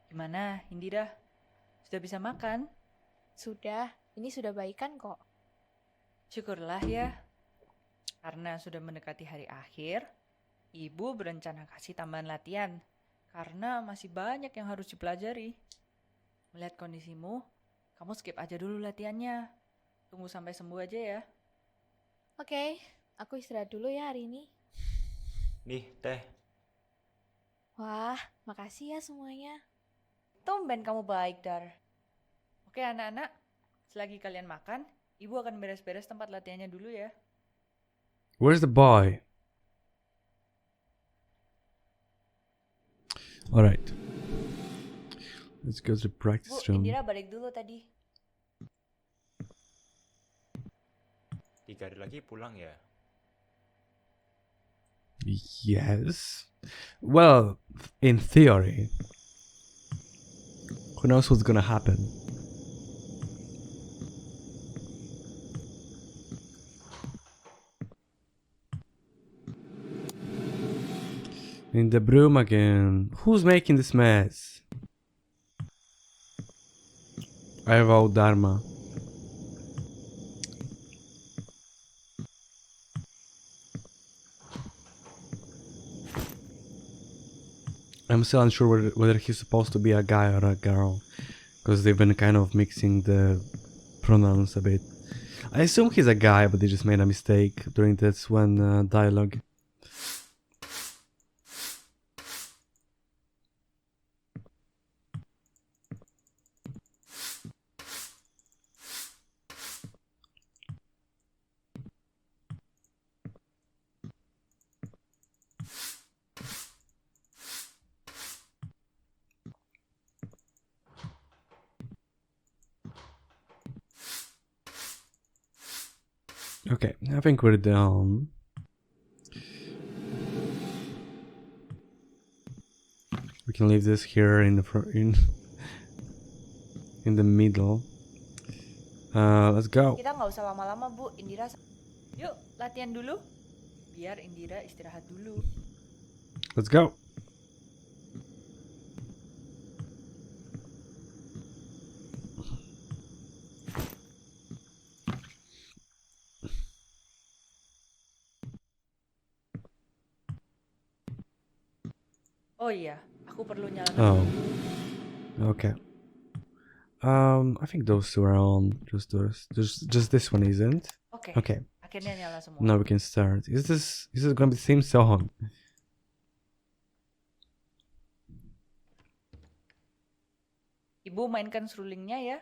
Gimana, Indira? Sudah bisa makan? Sudah, ini sudah baikan kok. Syukurlah ya. Karena sudah mendekati hari akhir, Ibu berencana kasih tambahan latihan. Karena masih banyak yang harus dipelajari. Melihat kondisimu, kamu skip aja dulu latihannya. Tunggu sampai sembuh aja ya. Oke, aku istirahat dulu ya hari ini. Nih, teh. Wah, makasih ya semuanya. Tumben kamu baik, Dar. Oke anak-anak, selagi kalian makan, Ibu akan beres-beres tempat latihannya dulu ya. Where's the boy? Alright. Let's go to the Bu, practice room. Indira balik dulu tadi. 3 hari lagi pulang ya? Yes. Well, in theory. Who knows what's gonna happen? In the broom again. Who's making this mess? I vote Dharma. I'm still unsure whether he's supposed to be a guy or a girl, because they've been kind of mixing the pronouns a bit. I assume he's a guy, but they just made a mistake during this one dialogue. Okay, I think we're done. We can leave this here in the in the middle. Let's go. Kita nggak usah lama-lama, Bu. Indira. Yuk, latihan dulu. Biar Indira istirahat dulu. Let's go. Oh iya, aku perlu nyalakan. Oh. Okay. I think those two are on. Just those. Just this one isn't. Oke, Okay. akhirnya nyala semua. Now we can start. Is this gonna be the same song? Ibu mainkan serulingnya ya.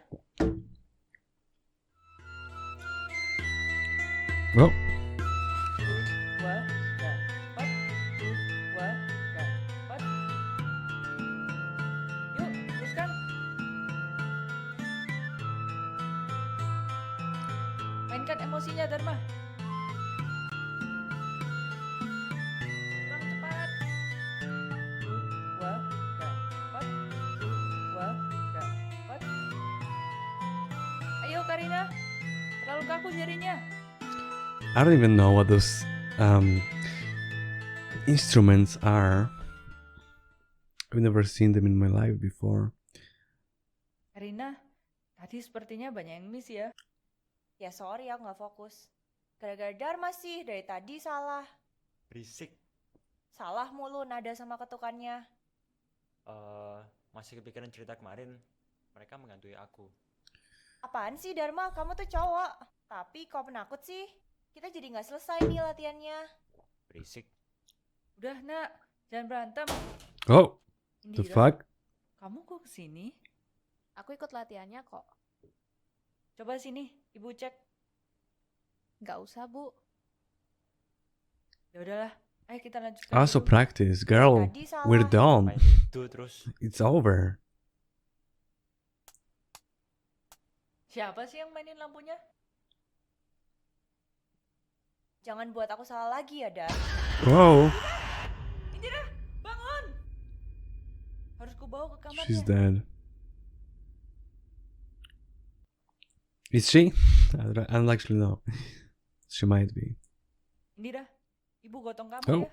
Oh. Dua, dapat. Dua, dapat. Yuk, teruskan. Mainkan emosinya, Dharma. Kurang cepat. Dua, dapat. Dua, dapat. Ayo, Karina. Terlalu kaku jarinya. I don't even know what those instruments are. I've never seen them in my life before. Karina, tadi sepertinya banyak yang miss ya. Ya sorry aku nggak fokus. Gara-gara Dharma sih dari tadi salah. Berisik. Salah mulu nada sama ketukannya. Masih kepikiran cerita kemarin. Mereka menghantui aku. Apaan sih Dharma? Kamu tuh cowok. Tapi kau penakut sih. Kita jadi nggak selesai nih latihannya. Berisik. Udah, Nak. Jangan berantem. Oh, the Indira, fuck? kamu kok kesini? Aku ikut latihannya kok. Coba sini, Ibu cek. Nggak usah, Bu. Ya udahlah, ayo kita lanjutkan Also dulu. practice, girl. Tadi salah. We're done. Main itu terus. It's over. Siapa sih yang mainin lampunya? Jangan buat aku salah lagi ya, Dar. Whoa, Indira, bangun! Harus ku bawa ke kamarnya. she's dead. Is she? I don't actually know. She might be. Indira, Ibu gotong kamu Oh. ya.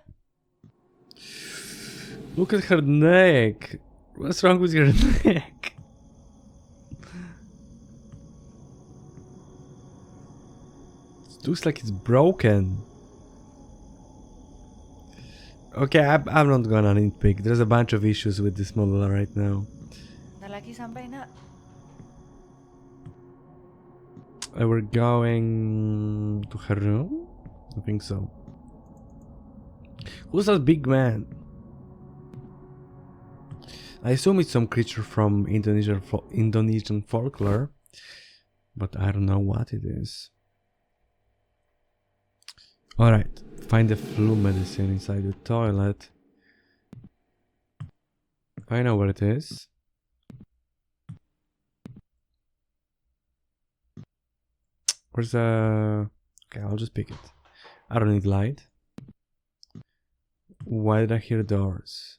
Look at her neck. What's wrong with your neck? It looks like it's broken. Okay, I'm not gonna nitpick. There's a bunch of issues with this model right now. Ntar lagi sampai, Nak. We're going to her room? I think so. Who's that big man? I assume it's some creature from Indonesian folklore, but I don't know what it is. Alright, find the flu medicine inside the toilet. I know where it is. Where's the... Okay, I'll just pick it. I don't need light. Why did I hear doors?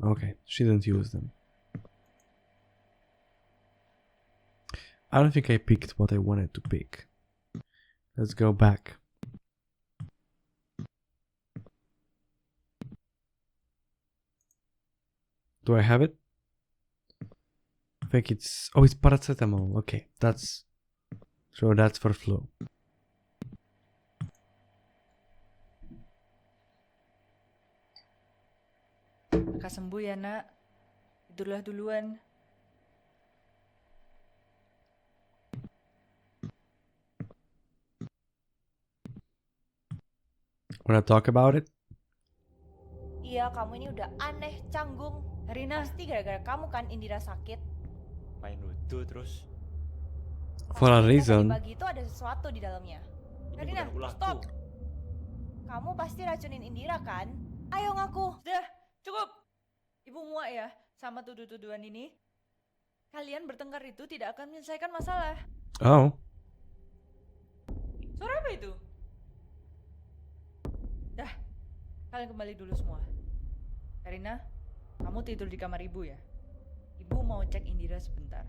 Okay, she didn't use them. I don't think I picked what I wanted to pick. Let's go back. Do I have it? I think it's... Oh, it's paracetamol. Okay, that's... So that's for flu. Lekas sembuh ya, Nak. Tidurlah duluan. Wanna talk about it? Iya, kamu ini udah aneh, canggung. Karina, Pasti gara-gara kamu kan Indira sakit. Main nuduh terus. For a Pasti reason. Tadi pagi itu ada sesuatu di dalamnya. Ini Karina, bukan ulahku. stop. Kamu pasti racunin Indira kan? Ayo ngaku. sudah, cukup. Ibu muak ya sama tuduh-tuduhan ini. Kalian bertengkar itu tidak akan menyelesaikan masalah. Oh. Suara apa itu? Dah, kalian kembali dulu semua. Karina, kamu tidur di kamar ibu ya. Ibu mau cek Indira sebentar.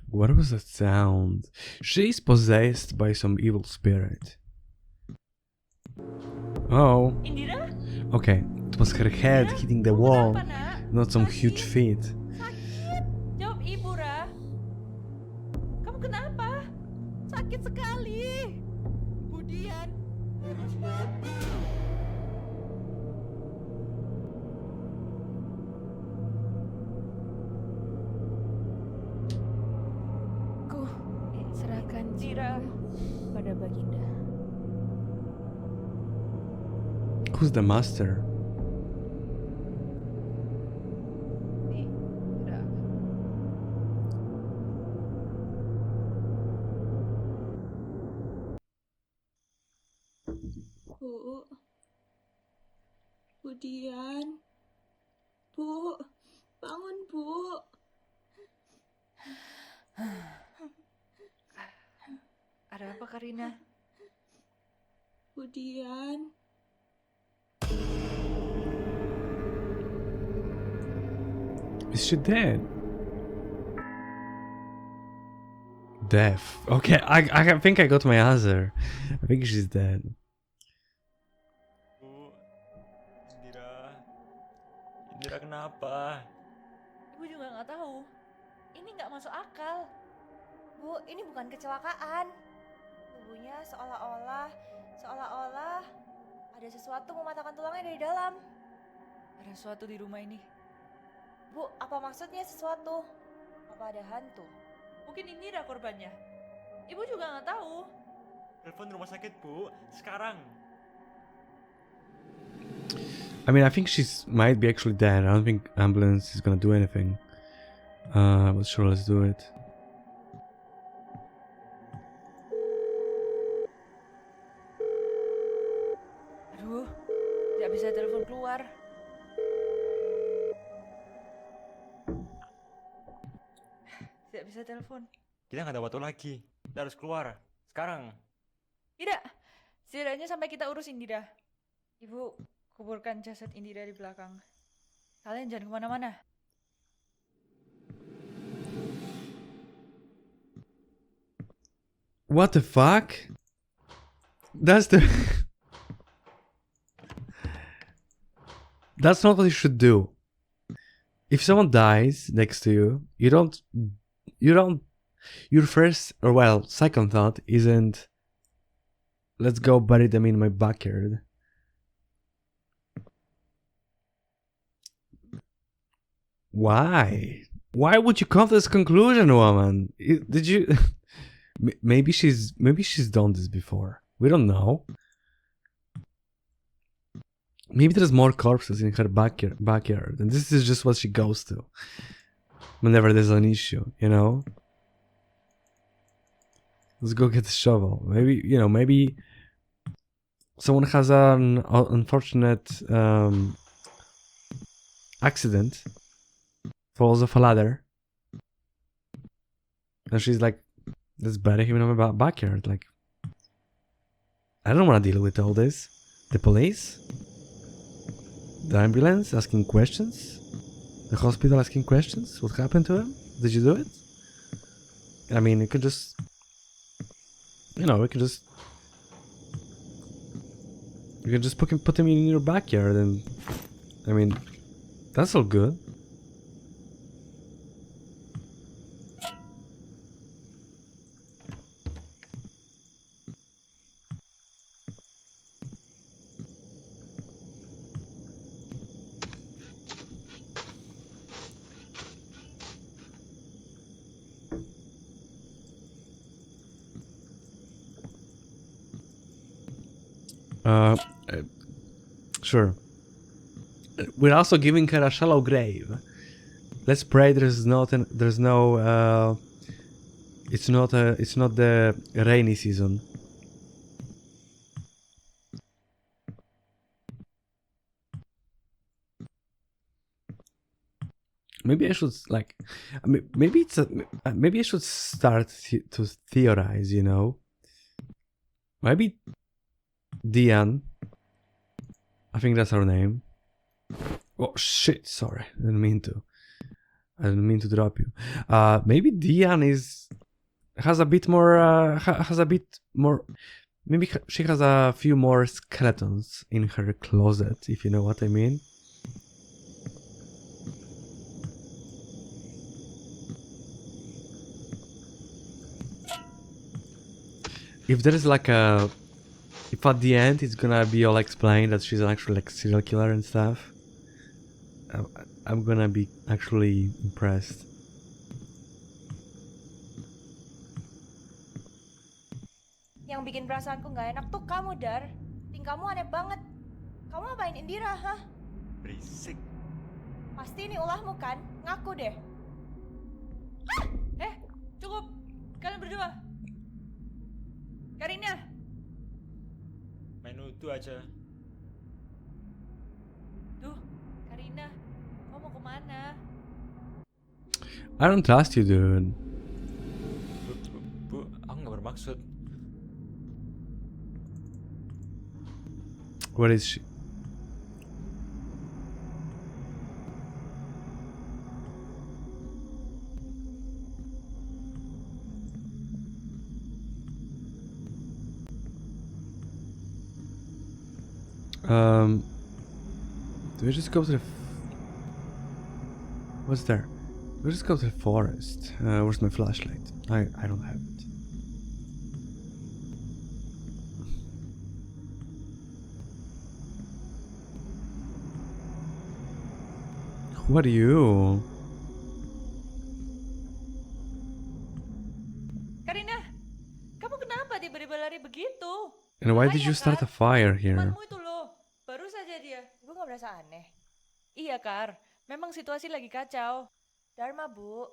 What was that sound? She's possessed by some evil spirit. Oh. Indira? Okay, it was her head Indira, hitting the kamu wall, kenapa, Nak? not some Sakit? huge feet. Sakit? Jawab ibu, Ra. Kamu kenapa? Sakit sekali. Bu Dian, Ku serahkan Indira. jiwaku pada Baginda. Who's the master? Nih, udah. Bu, Bu Dian, Bu, bangun Bu. Ada apa, Karina? Bu Dian. Is she dead? Deaf. Okay, I think I got my answer. I think she's dead. Bu, Indira. Indira kenapa? Ibu juga nggak tahu. Ini nggak masuk akal. Bu, ini bukan kecelakaan. Tubuhnya seolah-olah ada sesuatu mematahkan tulangnya dari dalam. Ada sesuatu di rumah ini. Bu, apa maksudnya sesuatu? Apa ada hantu? Mungkin Indira korbannya. Ibu juga nggak tahu. Telepon rumah sakit, Bu. Sekarang. I mean, I think she's might be actually dead. I don't think ambulance is gonna do anything. But sure, let's do it. Aduh, tidak bisa telepon keluar. Tidak bisa telepon. Kita nggak ada waktu lagi. Kita harus keluar. Sekarang. Tidak, setidaknya sampai kita urus Indira. Ibu, kuburkan jasad Indira di belakang. Kalian jangan kemana-mana. What the fuck? That's the. That's not what you should do. If someone dies next to you, you don't. Your first, or well, second thought isn't, let's go bury them in my backyard. Why? Why would you come to this conclusion, woman? Did you? Maybe she's done this before. We don't know. Maybe there's more corpses in her backyard, and this is just what she goes to whenever there's an issue, you know? Let's go get the shovel. Maybe someone has an unfortunate accident, falls off a ladder, and she's like, let's bury him in my backyard. Like, I don't want to deal with all this. The police? The ambulance asking questions? The hospital asking questions? What happened to him? Did you do it? I mean, you could just... You can just put him in your backyard and... I mean, that's all good. Sure. We're also giving her a shallow grave. Let's pray it's not the rainy season. Maybe I should maybe I should start to theorize, you know? Maybe Dian, I think that's her name. Oh shit, sorry. I didn't mean to drop you. Maybe Dian has a bit more maybe she has a few more skeletons in her closet, if you know what I mean. If there is like a if at the end it's gonna be all explained that she's an actual like serial killer and stuff, I'm gonna be actually impressed. Yang bikin perasaanku nggak enak tuh kamu, Dar. Tingkahmu aneh banget. Kamu ngapain Indira, hah? Berisik. Pasti ini ulahmu kan? Ngaku deh. Cukup. Kalian berdua. Karina. Main nuduh aja. Duh, Karina. Kamu mau kemana? I don't trust you, dude. Bu, aku nggak bermaksud. Where is she? Do we just go to the... What's there? Do we just go to the forest? Where's my flashlight? I don't have it. Who are you? Karina, kamu kenapa tiba-tiba lari begitu? And why did Bahaya, you start a Kar. fire here? Temanmu itu loh, baru saja dia. Ibu nggak berasa aneh. Iya, Kar. Memang situasi lagi kacau. Dharma, Bu.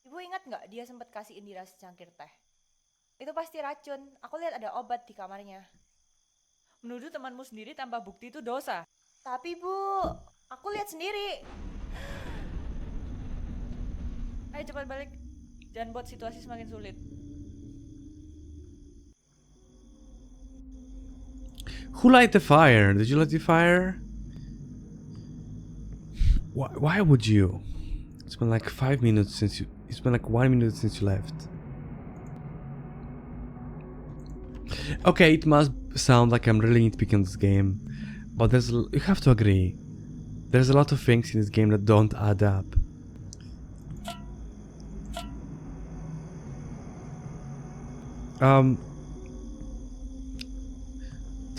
Ibu ingat nggak dia sempat kasih Indira secangkir teh? Itu pasti racun. Aku lihat ada obat di kamarnya. Menuduh temanmu sendiri tanpa bukti itu dosa. Tapi, Bu, aku lihat sendiri. Ayo cepat balik. Jangan buat situasi semakin sulit. Who light the fire? Did you light the fire? Why would you? It's been like 5 minutes since you... It's been like 1 minute since you left. Okay, it must sound like I'm really nitpicking this game, but you have to agree. There's a lot of things in this game that don't add up.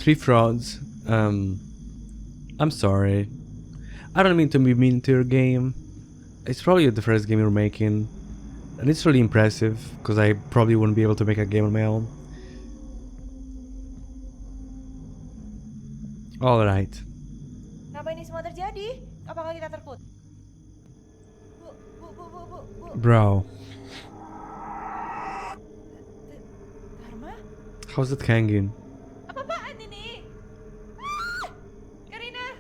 Three frauds. I'm sorry. I don't mean to be mean to your game. It's probably the first game you're making, and it's really impressive because I probably wouldn't be able to make a game on my own. Alright. Kenapa ini semua terjadi? Apakah kita terput? Bu. Bro, Dharma? how's it hanging? Apa-apaan ini? Ah! Karina!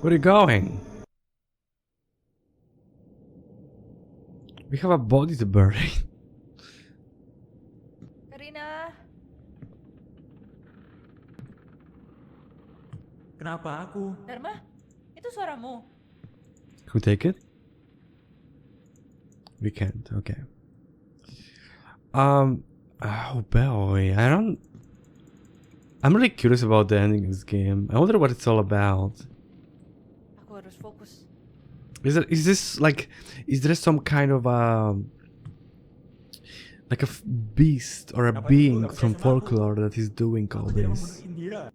Where are you going? We have a body to bury. Karina! Kenapa aku? Dharma? Itu suaramu? Can we take it? We can't, okay. Oh boy, I'm really curious about the ending of this game. I wonder what it's all about. Aku harus fokus. Is there some kind of like a beast or a Ngapain being lu gak from percaya sama aku? folklore that is doing all Aku tidak this? membunuh Indira.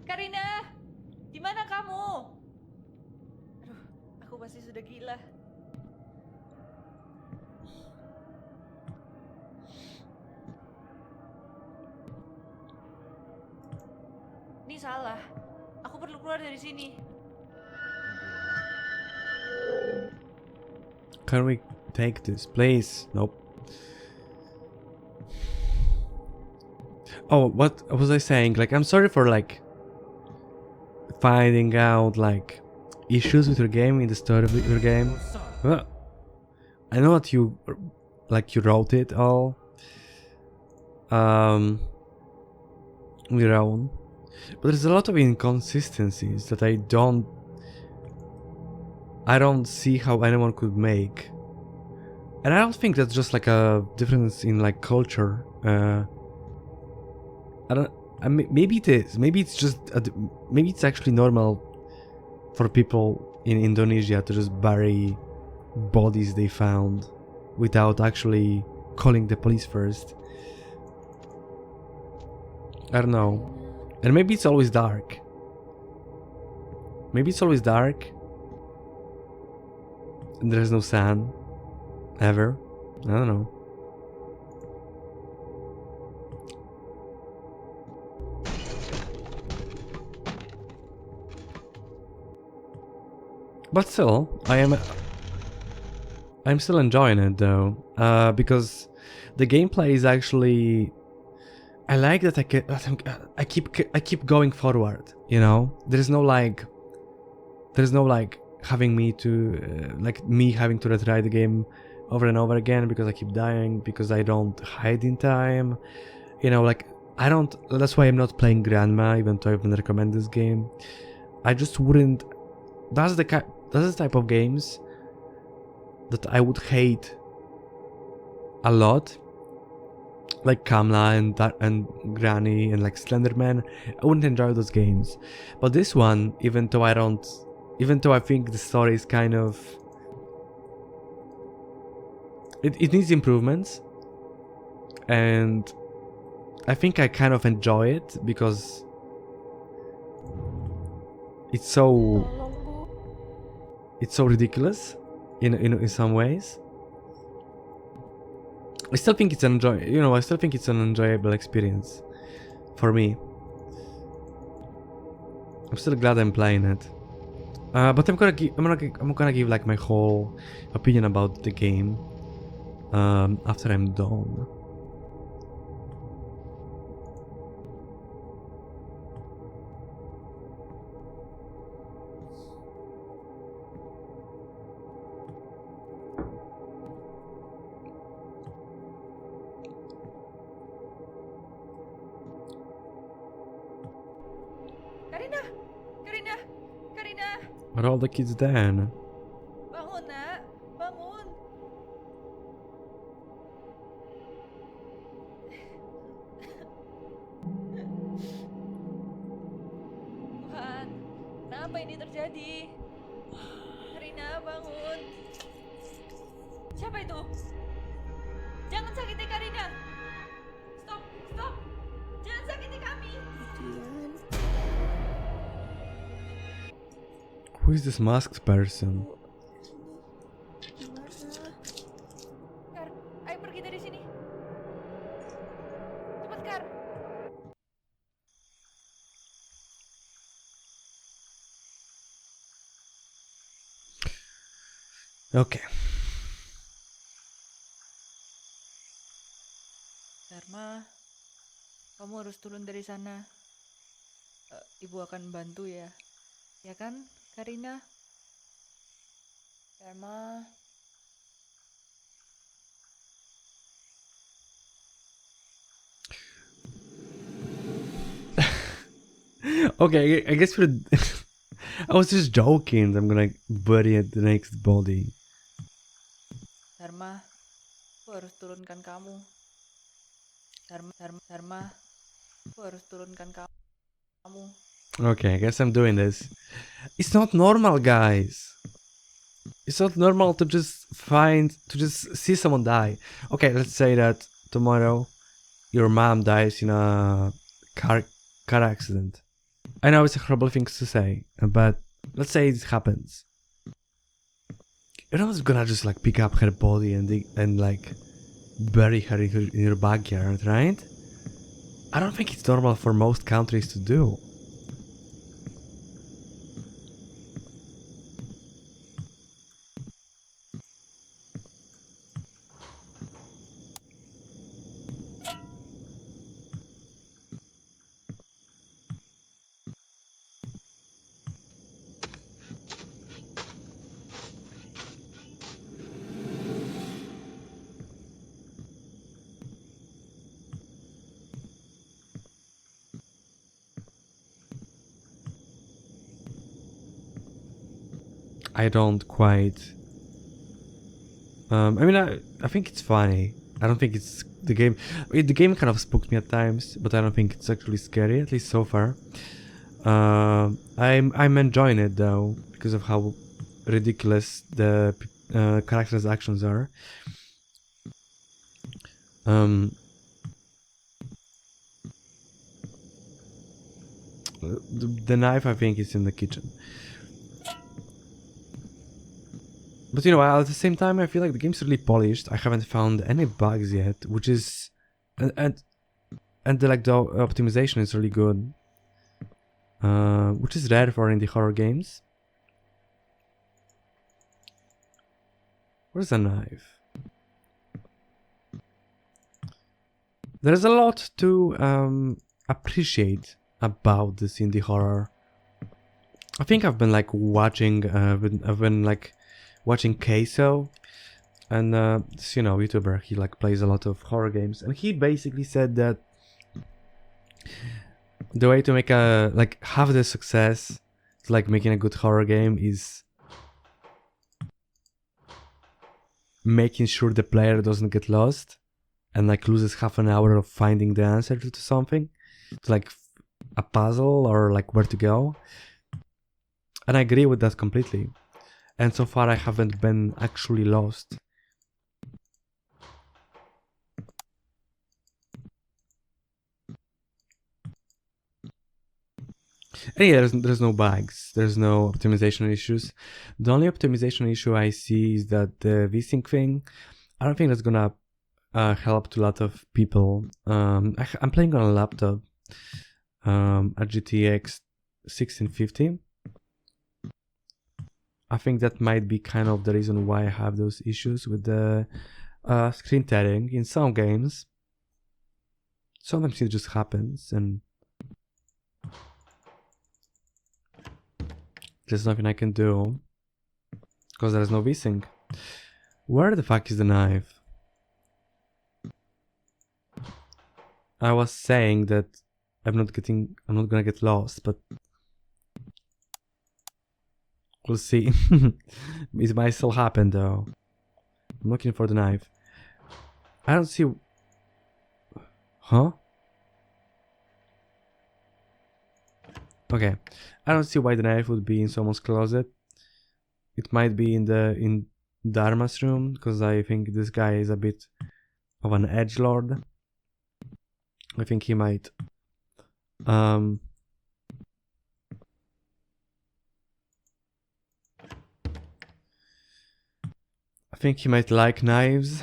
Karina! Di mana kamu? Aduh, aku pasti sudah gila. Ini salah. Aku perlu keluar dari sini. Can we take this, please? Nope. Oh, what was I saying? Like, I'm sorry for like finding out like issues with your game in the start of your game. I know that you wrote it all on your own, but there's a lot of inconsistencies that I don't see how anyone could make And I don't think that's just like a difference in like culture. I don't. Maybe it is. Maybe it's just. Maybe it's actually normal for people in Indonesia to just bury bodies they found without actually calling the police first. I don't know. And maybe it's always dark. Maybe it's always dark. And there's no sun. Ever. I don't know. But still, I'm still enjoying it though, because the gameplay is actually. I like that I keep going forward. You know, there's no like having me to me having to retry the game over and over again because I keep dying, because I don't hide in time. You know, like I don't. That's why I'm not playing Grandma, even though I've been recommended this game. I just wouldn't. That's the type of games that I would hate a lot, like Kamla and Granny and like Slenderman. I wouldn't enjoy those games. But this one, even though I think the story is kind of it needs improvements, and I think I kind of enjoy it because it's so ridiculous in some ways. I still think it's an enjoyable experience for me. I'm still glad I'm playing it. But I'm gonna give like my whole opinion about the game after I'm done. Karina, Are all the kids then? bangun nak, bangun. Tuhan, kenapa ini terjadi? Karina, bangun. Siapa itu? Jangan sakiti Karina. Stop. Jangan sakiti kami. Dian, Who is this masked person? gimana? Kar, ayo pergi dari sini. Cepat, Kar. Okay. Dharma, kamu harus turun dari sana. Ibu akan bantu ya. Ya kan, Karina? Dharma, Okay, I guess I was just joking. I'm gonna bury the next body. Dharma, aku harus turunkan kamu. Dharma, aku harus turunkan kamu. Okay, I guess I'm doing this. It's not normal, guys. It's not normal to just see someone die. Okay, let's say that tomorrow your mom dies in a car accident. I know it's a horrible thing to say, but let's say it happens. You're not gonna just like pick up her body and like bury her in your backyard, right? I don't think it's normal for most countries to do. I don't quite I mean, I think it's funny. I don't think it's the game. The game kind of spooked me at times, but I don't think it's actually scary, at least so far. I'm enjoying it though because of how ridiculous the characters' actions are. The knife, I think, is in the kitchen. But you know, at the same time, I feel like the game's really polished. I haven't found any bugs yet, which is, and the optimization is really good, which is rare for indie horror games. Where's the knife? There's a lot to appreciate about this indie horror. I think I've been like watching, I've been like watching Queso, and this, you know, YouTuber. He like plays a lot of horror games, and he basically said that the way to make a like have the success to like making a good horror game is making sure the player doesn't get lost and like loses half an hour of finding the answer to something, to like a puzzle or like where to go. And I agree with that completely. And so far I haven't been actually lost. And yeah, there's no bugs, there's no optimization issues. The only optimization issue I see is that the VSync thing, I don't think that's gonna help to a lot of people. I'm playing on a laptop, a GTX 1650. I think that might be kind of the reason why I have those issues with the screen tearing in some games. Sometimes it just happens and there's nothing I can do because there's no VSync. Where the fuck is the knife? I was saying that I'm not gonna get lost, but we'll see. It might still happen though. I'm looking for the knife. I don't see. Huh? Okay. I don't see why the knife would be in someone's closet. It might be in Dharma's room, because I think this guy is a bit of an edgelord. I think he might like knives.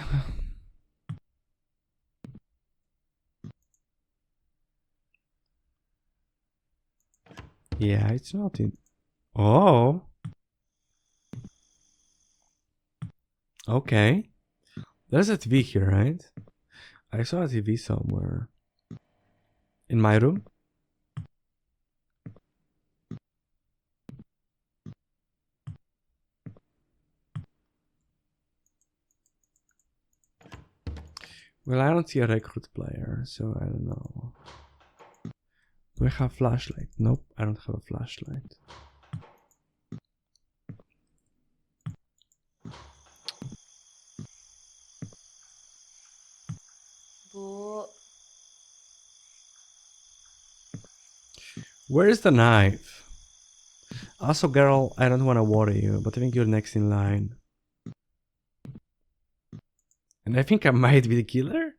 Yeah, it's not in. Oh. Okay. There's a TV here, right? I saw a TV somewhere. In my room? Well, I don't see a recruit player, so I don't know. Do I have a flashlight? Nope, I don't have a flashlight. Bu, Where is the knife? Also, girl, I don't want to worry you, but I think you're next in line. And I think I might be the killer?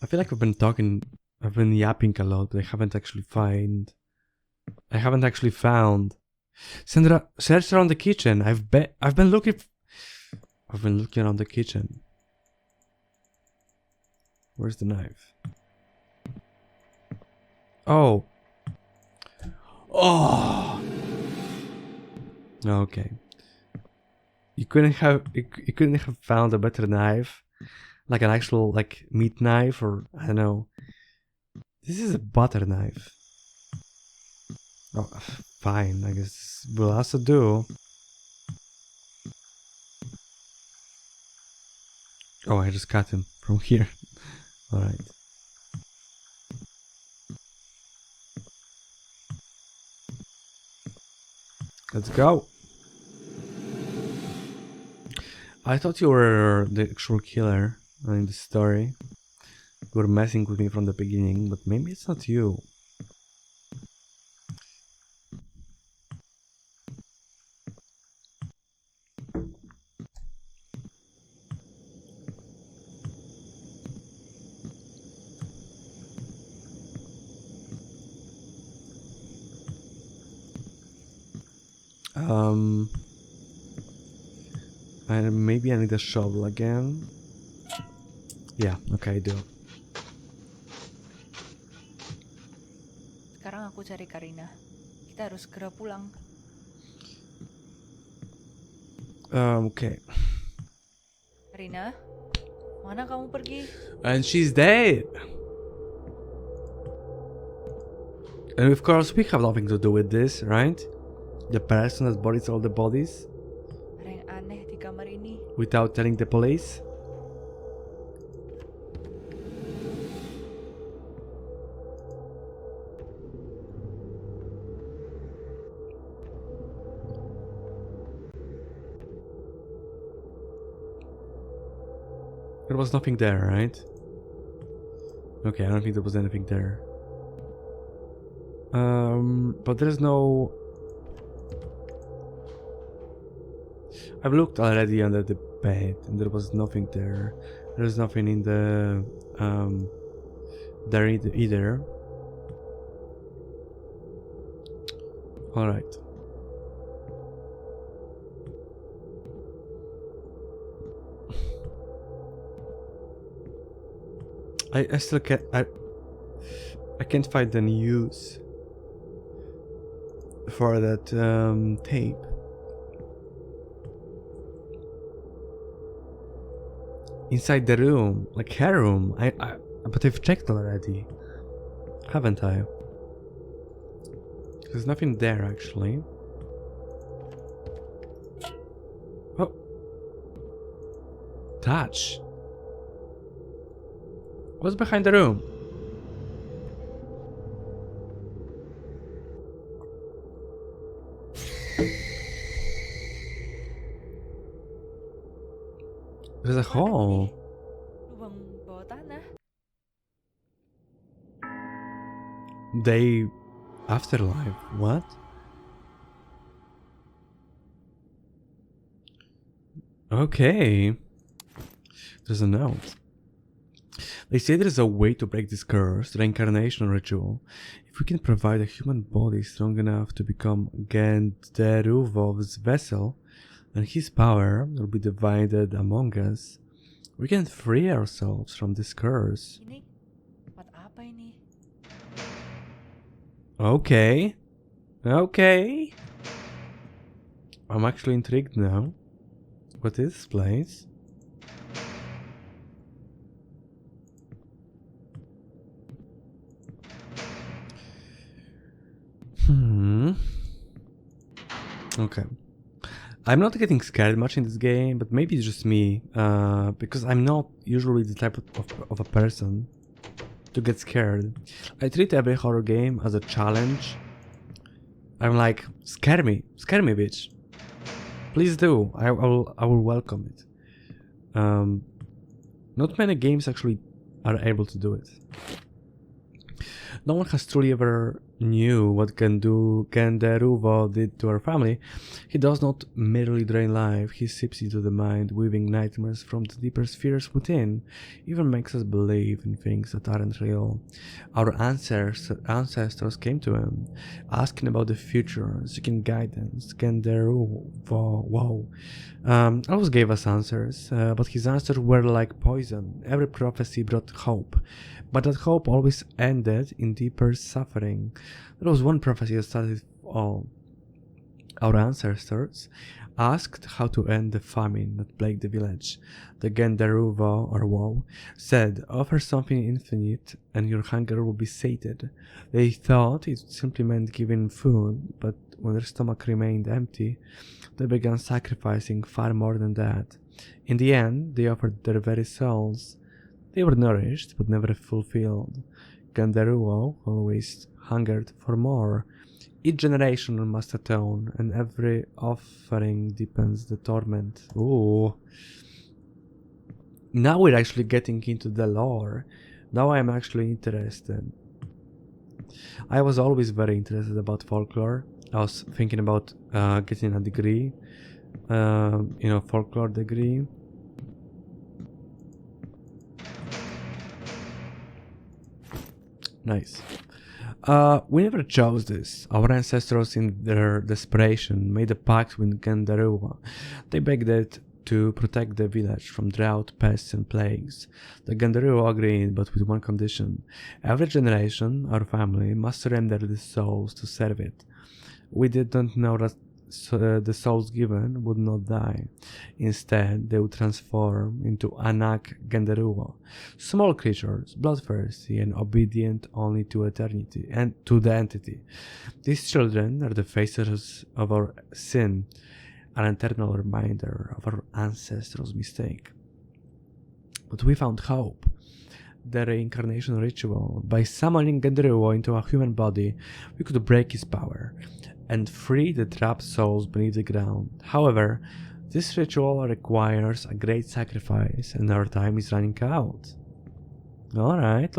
I feel like I've been yapping a lot, but I haven't actually found. Sandra, search around the kitchen. I've been looking around the kitchen. Where's the knife? Oh. Oh. Okay. You couldn't have found a better knife, like an actual like meat knife, or I don't know. This is a butter knife. Oh, fine. I guess will also do. Oh, I just cut him from here. All right. Let's go. I thought you were the actual killer in the story. You were messing with me from the beginning, but maybe it's not you. And maybe I need a shovel again. Yeah, okay, I do. Sekarang aku cari Karina. Kita harus segera pulang. Okay. Karina, mana kamu pergi? And she's dead. And of course, we have nothing to do with this, right? The person that bodies all the bodies Ada yang aneh di kamar ini. without telling the police. There was nothing there, right? Okay, I don't think there was anything there. But there's no... I've looked already under the bed and there was nothing there. There's nothing in the... there either. Alright. I still can't... I can't find any use for that tape. Inside the room, like her room. But I've checked already, haven't I? There's nothing there actually. Oh, touch. What's behind the room? There's a hole. Lubang bawah tanah. They... Afterlife. What? Okay. There's a note. They say there's a way to break this curse, the reincarnation ritual. If we can provide a human body strong enough to become Genderuvov's vessel, and his power will be divided among us, we can free ourselves from this curse. Ini tempat apa ini? Okay. Okay. I'm actually intrigued now. What is this place? Okay. I'm not getting scared much in this game, but maybe it's just me, because I'm not usually the type of a person to get scared. I treat every horror game as a challenge. I'm like, scare me, bitch. Please do. I will welcome it. Not many games actually are able to do it. No one has truly ever knew what Genderuvo did to her family. He does not merely drain life, he seeps into the mind, weaving nightmares from the deeper spheres within, even makes us believe in things that aren't real. Our ancestors came to him, asking about the future, seeking guidance. Genderuvo, always gave us answers, but his answers were like poison. Every prophecy brought hope, but that hope always ended in deeper suffering. There was one prophecy that started all. Our ancestors asked how to end the famine that plagued the village. The Genderuvo, or Woe, said, offer something infinite and your hunger will be sated. They thought it simply meant giving food, but when their stomach remained empty, they began sacrificing far more than that. In the end, they offered their very souls. They were nourished, but never fulfilled. Genderuvo always hungered for more. Each generation must atone, and every offering deepens the torment. Ooh. Now we're actually getting into the lore. Now I'm actually interested. I was always very interested about folklore. I was thinking about getting a degree, folklore degree. Nice. We never chose this. Our ancestors, in their desperation, made a pact with Gandarua. They begged it to protect the village from drought, pests, and plagues. The Gandarua agreed, but with one condition. Every generation, our family, must surrender the souls to serve it. We did not know that the souls given would not die. Instead, they would transform into Anak Gandarua, small creatures, bloodthirsty and obedient only to eternity and to the entity. These children are the faces of our sin, an eternal reminder of our ancestors' mistake. But we found hope. The reincarnation ritual. By summoning Gandarua into a human body, we could break his power and free the trapped souls beneath the ground. However, this ritual requires a great sacrifice, and our time is running out. Alright.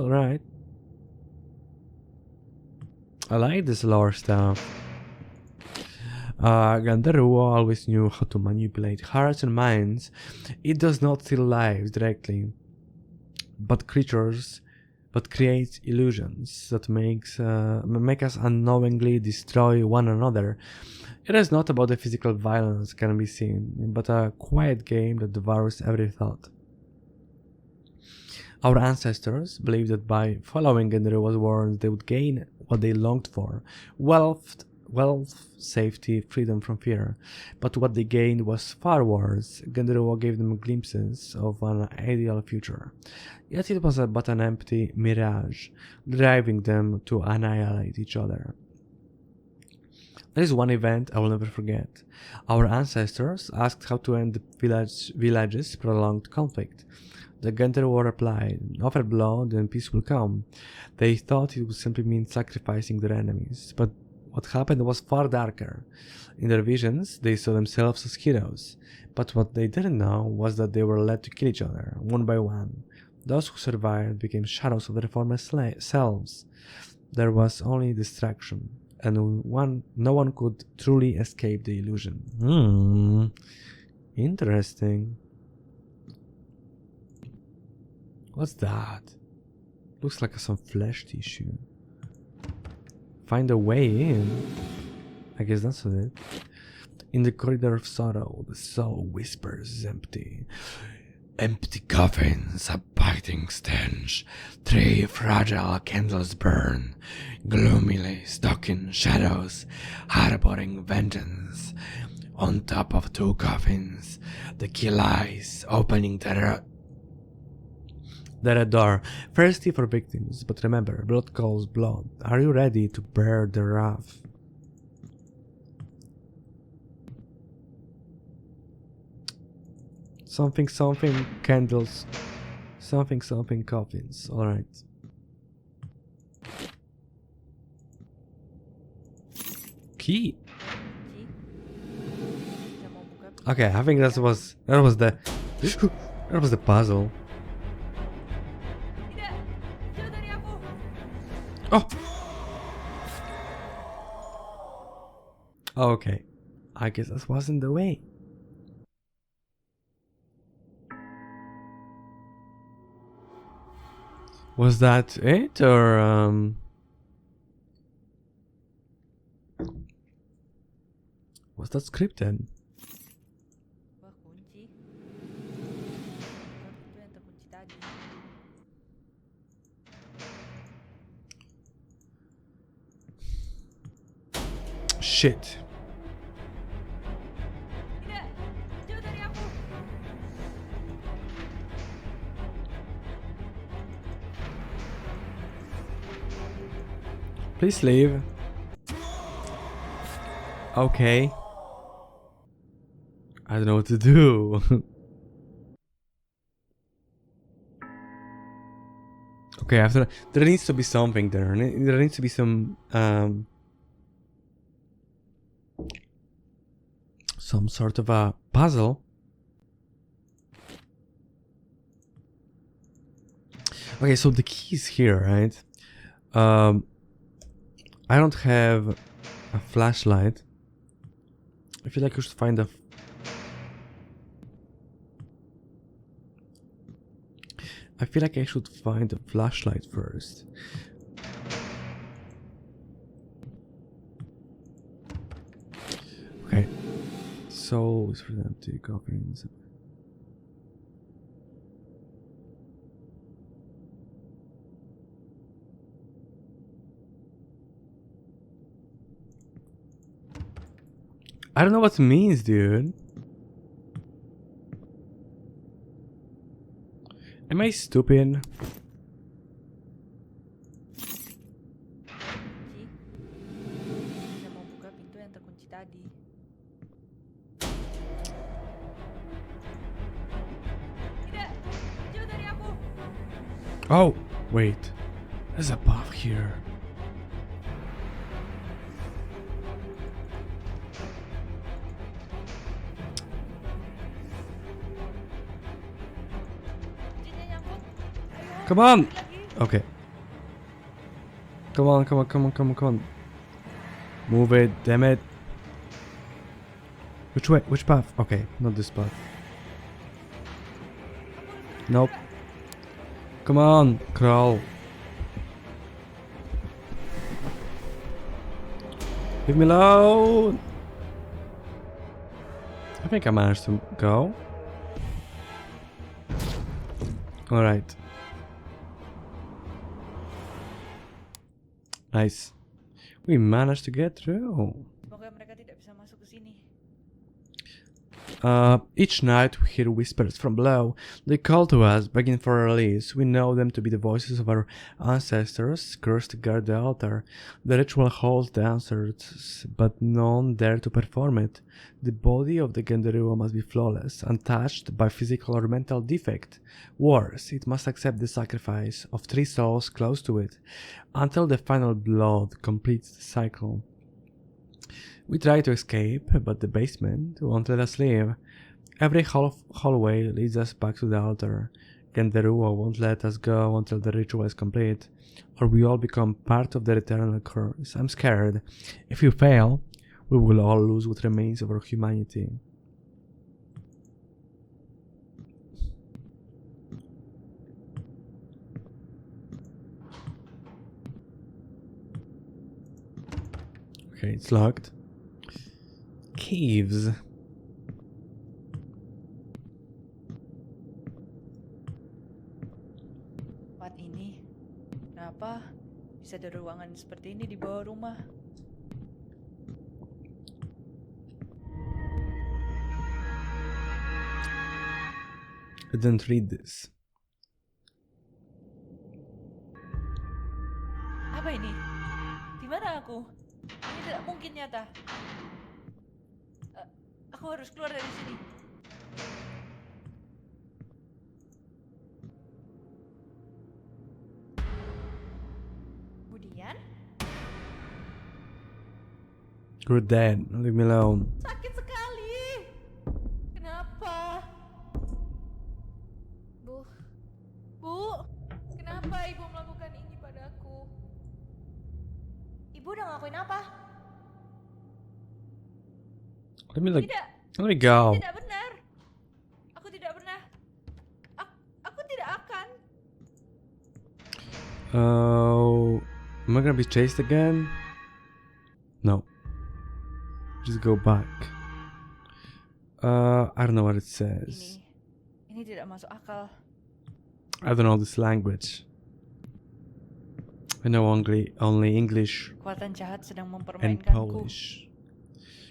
I like this lore stuff. Gandarua always knew how to manipulate hearts and minds. It does not steal lives directly, but creates illusions that make us unknowingly destroy one another. It is not about the physical violence can be seen, but a quiet game that devours every thought. Our ancestors believed that by following Gandarua's words, they would gain what they longed for: wealth, safety, freedom from fear. But what they gained was far worse. Gandarua gave them glimpses of an ideal future. Yet it was but an empty mirage, driving them to annihilate each other. There is one event I will never forget. Our ancestors asked how to end the village's prolonged conflict. The Gandarua replied, "Offer blood and peace will come." They thought it would simply mean sacrificing their enemies, but what happened was far darker. In their visions, they saw themselves as heroes, but what they didn't know was that they were led to kill each other, one by one. Those who survived became shadows of their former selves. There was only destruction, and no one could truly escape the illusion. Interesting. What's that? Looks like some flesh tissue. Find a way in. I guess that's it. In the corridor of sorrow, the soul whispers empty. Empty coffins, a biting stench. 3 fragile candles burn, gloomily stuck in shadows, harboring vengeance. On top of 2 coffins, the key lies, opening their door, thirsty for victims. But remember, blood calls blood. Are you ready to bear the wrath? Something candles. Something coffins. Alright. Key. Okay, I think that was the puzzle. Oh. Okay. I guess that wasn't the way. Was that it, or was that scripted? Wah, kunci. Itu yang terkunci tadi. Shit. Tidak, jauh dari aku. Please leave. Okay. I don't know what to do. Okay, after there needs to be something there. There needs to be some some sort of a puzzle. Okay, so the key is here, right? I don't have a flashlight. I feel like I should find a... I feel like I should find a flashlight first. Okay. So, it's for them to coffins. I don't know what it means, dude. Am I stupid? Kita mau buka pintu yang terkunci tadi. Tidak, jauh dari aku. Oh, wait. There's a path here. Kuncinya nyangkut. Ayo, Come on! lagi. Okay. Come on, come on, come on, come on, come on. Move it, damn it. Which way? Which path? Okay, not this path. Nope. Come on, crawl. Leave me alone. I think I managed to go. Alright. Nice. We managed to get through. Semoga mereka tidak bisa masuk ke sini. Each night we hear whispers from below. They call to us, begging for release. We know them to be the voices of our ancestors, cursed to guard the altar. The ritual holds the answers, but none dare to perform it. The body of the Genderuwo must be flawless, untouched by physical or mental defect. Worse, it must accept the sacrifice of 3 souls close to it, until the final blood completes the cycle. We try to escape, but the basement won't let us leave. Every hallway leads us back to the altar. Genderuwo won't let us go until the ritual is complete, or we all become part of the eternal curse. I'm scared. If we fail, we will all lose what remains of our humanity. Okay, it's locked. Caves. Tempat ini, kenapa bisa ada ruangan seperti ini di bawah rumah? I didn't read this. Apa ini? Di mana aku? Ini tidak mungkin nyata. Aku harus keluar dari sini. Bu Dian, You're dead. Leave me alone. sakit sekali. Kenapa? Bu, kenapa ibu melakukan ini padaku? Ibu udah ngelakuin apa? Let me Tidak, let me go. tidak benar. Aku tidak pernah. Aku tidak akan. Oh, am I gonna be chased again? No. Just go back. I don't know what it says. Ini tidak masuk akal. I don't know this language. I know only English Kekuatan jahat sedang and mempermainkanku. Polish.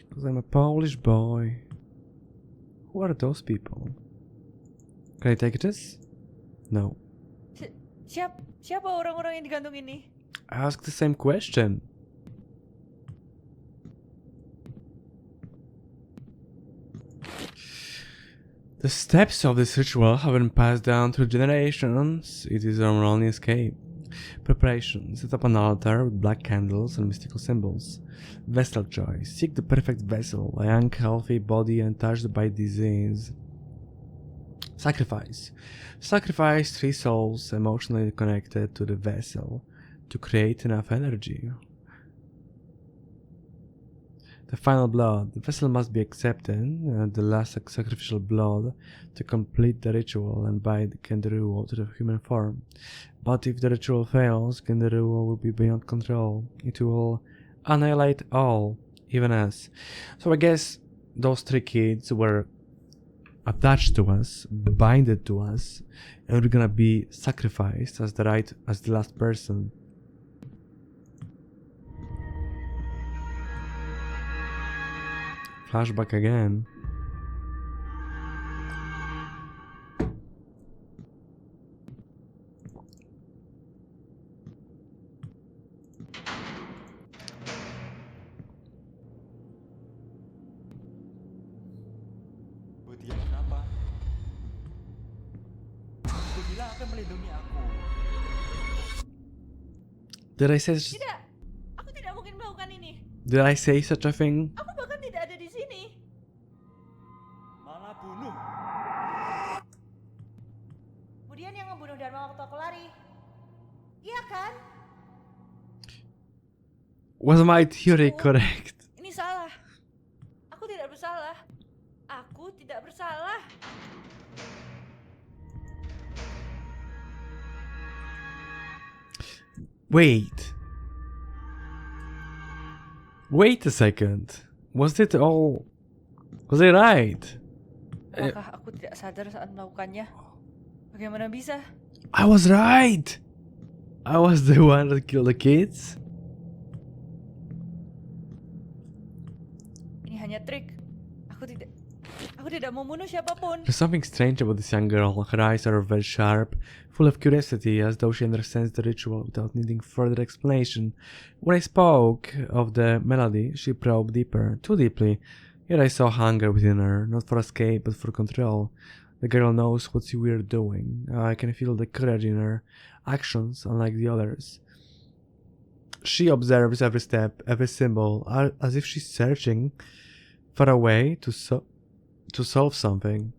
Because I'm a Polish boy. Who are those people? Can I take this? No. Siapa orang-orang yang digantung ini? I asked the same question. The steps of this ritual have been passed down through generations. It is our only escape. Preparation. Set up an altar with black candles and mystical symbols. Vessel choice. Seek the perfect vessel, a young, healthy body untouched by disease. Sacrifice. Sacrifice 3 souls emotionally connected to the vessel to create enough energy. The final blood. The vessel must be accepted, the last sacrificial blood, to complete the ritual and bind Kenderuo to the human form. But if the ritual fails, Kenderuo will be beyond control. It will annihilate all, even us. So I guess those 3 kids were attached to us, binded to us, and we're gonna be sacrificed as the last person. Flashback again. Bu Dian kenapa? Aku bilang akan melindungi aku. Did I say Tidak, aku tidak mungkin melakukan ini. did I say such a thing? Aku bahkan tidak ada di sini. Malah bunuh. Budian yang ngebunuh Dharma waktu aku lari. Iya kan? Was my theory correct? Ini salah. Aku tidak bersalah. Aku tidak bersalah. Wait. Wait a second. Was it right? Apakah aku tidak sadar saat melakukannya? Bagaimana bisa? I was right. I was the one that killed the kids. Ini hanya trik. Aku tidak membunuh siapapun. There's something strange about this young girl. Her eyes are very sharp, full of curiosity, as though she understands the ritual without needing further explanation. When I spoke of the melody, she probed deeper, too deeply. Yet I saw hunger within her, not for escape, but for control. The girl knows what we're doing. I can feel the courage in her actions, unlike the others. She observes every step, every symbol, as if she's searching for a way to solve something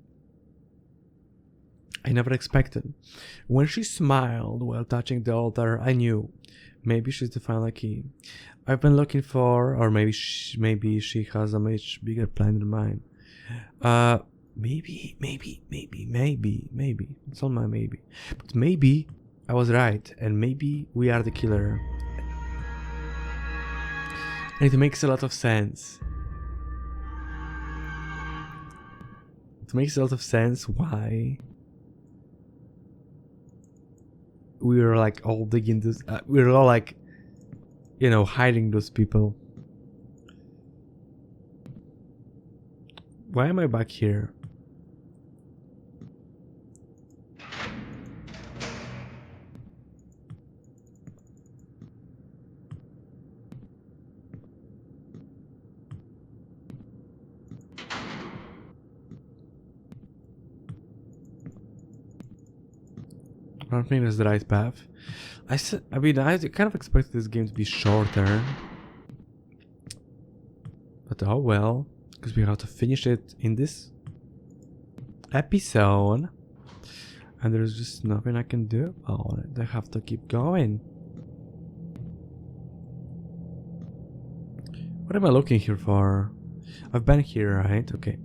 I never expected. When she smiled while touching the altar, I knew maybe she's the final key I've been looking for, or maybe she has a much bigger plan in mind. Maybe. It's all my maybe. But maybe I was right, and maybe we are the killer. And it makes a lot of sense. It makes a lot of sense why we were like all digging this. We were all like, hiding those people. Why am I back here? I don't think that's the right path. I kind of expected this game to be shorter. But oh well. Because we have to finish it in this episode. And there's just nothing I can do about it. I have to keep going. What am I looking here for? I've been here, right? Okay.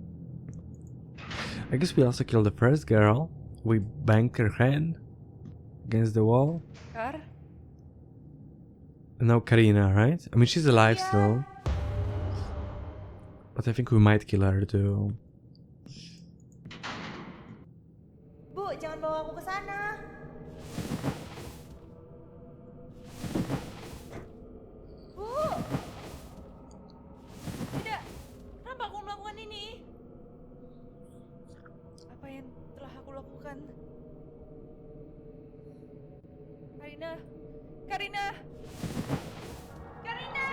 I guess we also killed the first girl. We banged her head against the wall. Kar? And now Karina, right? I mean, she's alive Yeah. still. But I think we might kill her too. Bu, jangan bawa aku ke sana. Bu. Tidak. Kenapa aku melakukan ini? Apa yang telah aku lakukan? Karina! Karina! Karina!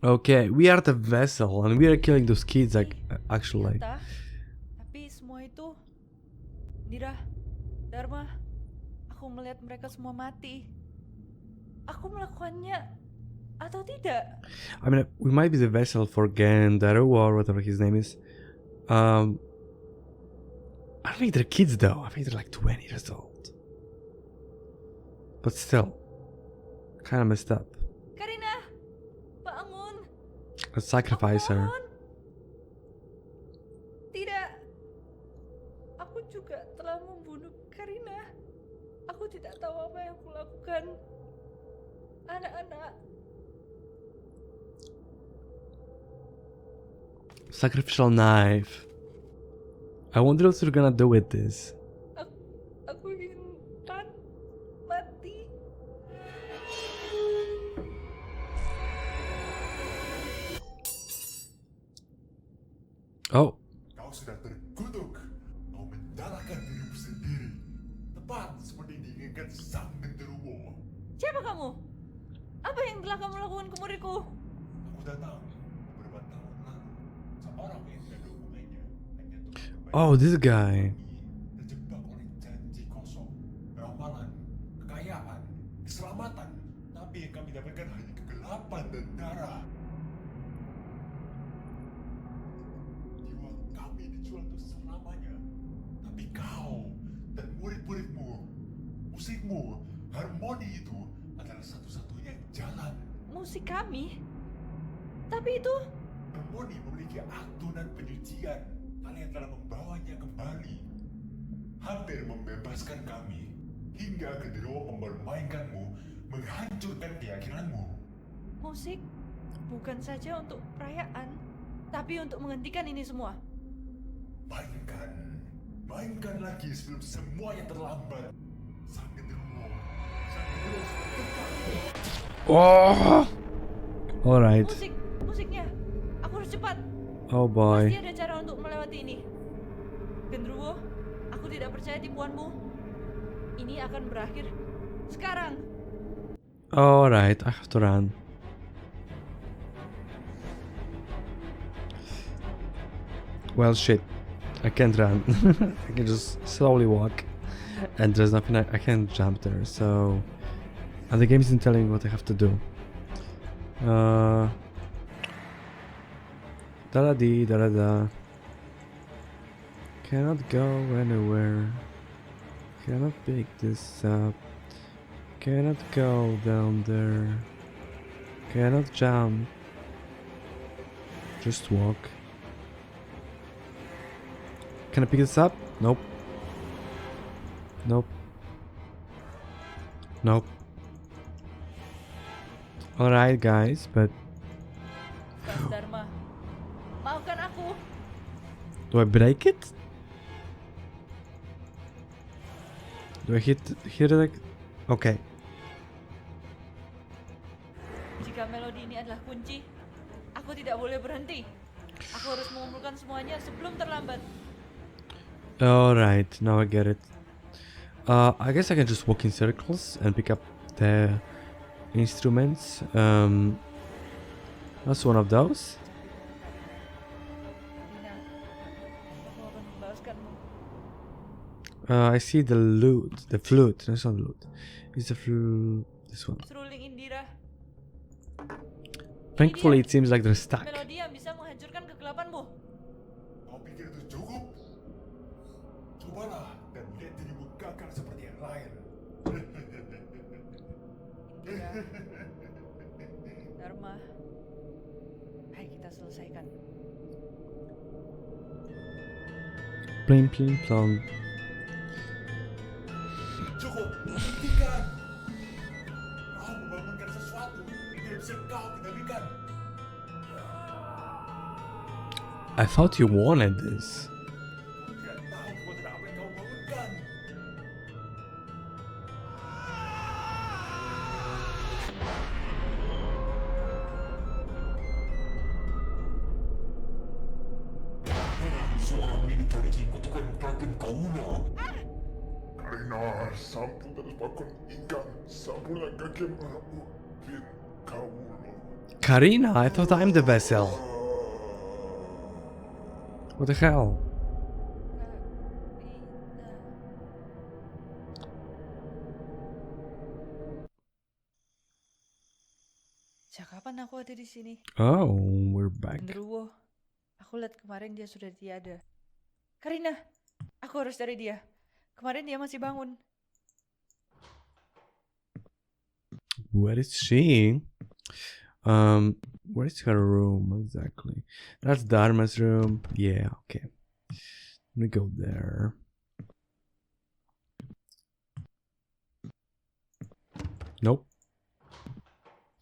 Okay, we are the vessel and we are killing those kids actually. Ternyata, tapi semua itu Dira, Dharma, Aku melihat mereka semua mati. Aku melakukannya atau tidak? I mean, we might be the vessel for Gandaro or whatever his name is. I don't think they're kids though. I think they're like 20 years old. But still, kind of messed up. Karina, bangun. Let's sacrifice her. Mohon. Tidak. Aku juga telah membunuh Karina. Aku tidak tahu apa yang kulakukan. Anak-anak, Sacrificial knife. I wonder what they're gonna do with this. aku ingin mati. Oh, Kau sudah terkutuk. Kau menyalahkan dirimu sendiri. Tepat seperti diinginkan sang genderuwo. Siapa kamu? Apa yang telah kamu lakukan ke muridku? Aku datang beberapa tahun lalu. Seorang yang tidak ada hubungannya hanya untuk kebaikan oh, this guy. terjebak oleh janji kosong, ramalan, kekayaan, keselamatan. Tapi yang kami dapatkan hanya kegelapan dan darah. Jiwa kami dijual untuk selamanya. Tapi kau dan murid-muridmu, musikmu, harmoni itu adalah satu-satunya jalan. Musik kami? Tapi itu... Harmoni memiliki aktu dan penyucian. Kalian telah membawanya kembali. Hampir membebaskan kami. Hingga genderuwo mempermainkanmu, menghancurkan keyakinanmu. musik bukan saja untuk perayaan, tapi untuk menghentikan ini semua. Mainkan lagi sebelum semuanya terlambat. Sang genderuwo sudah dekat. Oh, alright. Musiknya. Aku harus cepat. Oh boy. Pasti ada cara untuk melewati ini. Genderuwo, aku tidak percaya tipuanmu. Ini akan berakhir sekarang. Alright, I have to run. Well, shit. I can't run. I can just slowly walk. And there's nothing I can't jump there, so... And the game isn't telling me what I have to do. Da-da-dee, da-da-da. Cannot go anywhere. Cannot pick this up. Cannot go down there. Cannot jump. Just walk. Can I pick this up? Nope. Nope. Nope. Alright guys, but Mas Dharma, maafkan aku. do I break it? Do I hit it like... Okay. Jika melodi ini adalah kunci, aku tidak boleh berhenti. Aku harus mengumpulkan semuanya sebelum terlambat. Alright, now I get it. I guess I can just walk in circles and pick up the instruments. That's one of those. Dina, aku akan membalaskanmu. I see the lute, the flute. That's not the lute. It's the flute. This one. Seruling Indira, Thankfully, it seems like they're stuck. melodi yang bisa menghancurkan kegelapanmu. Kau pikir itu cukup? Cobalah dan lihat dirimu gagal seperti yang lain. Indira, Dharma, ayo kita selesaikan. Pling pling plong. Cukup, hentikan. Kau membangunkan sesuatu yang tidak bisa kau kendalikan. I thought you wanted this. Kau tidak tahu kekuatan apa yang kau bangunkan. Seorang militer ingin kutukan Dragon Kaula. Karena sampul terus bakun ingkang sampulan kaki meramu bin Kaula. Karina, I thought I'm the vessel. What the hell? kebetulan aku ada di sini. Oh, we're back. Genderuwo. Aku lihat kemarin dia sudah tiada. Karina, aku harus cari dia. Kemarin dia masih bangun. Where is she? Where is her room exactly? That's Dharma's room. Yeah, okay. Let me go there. Nope.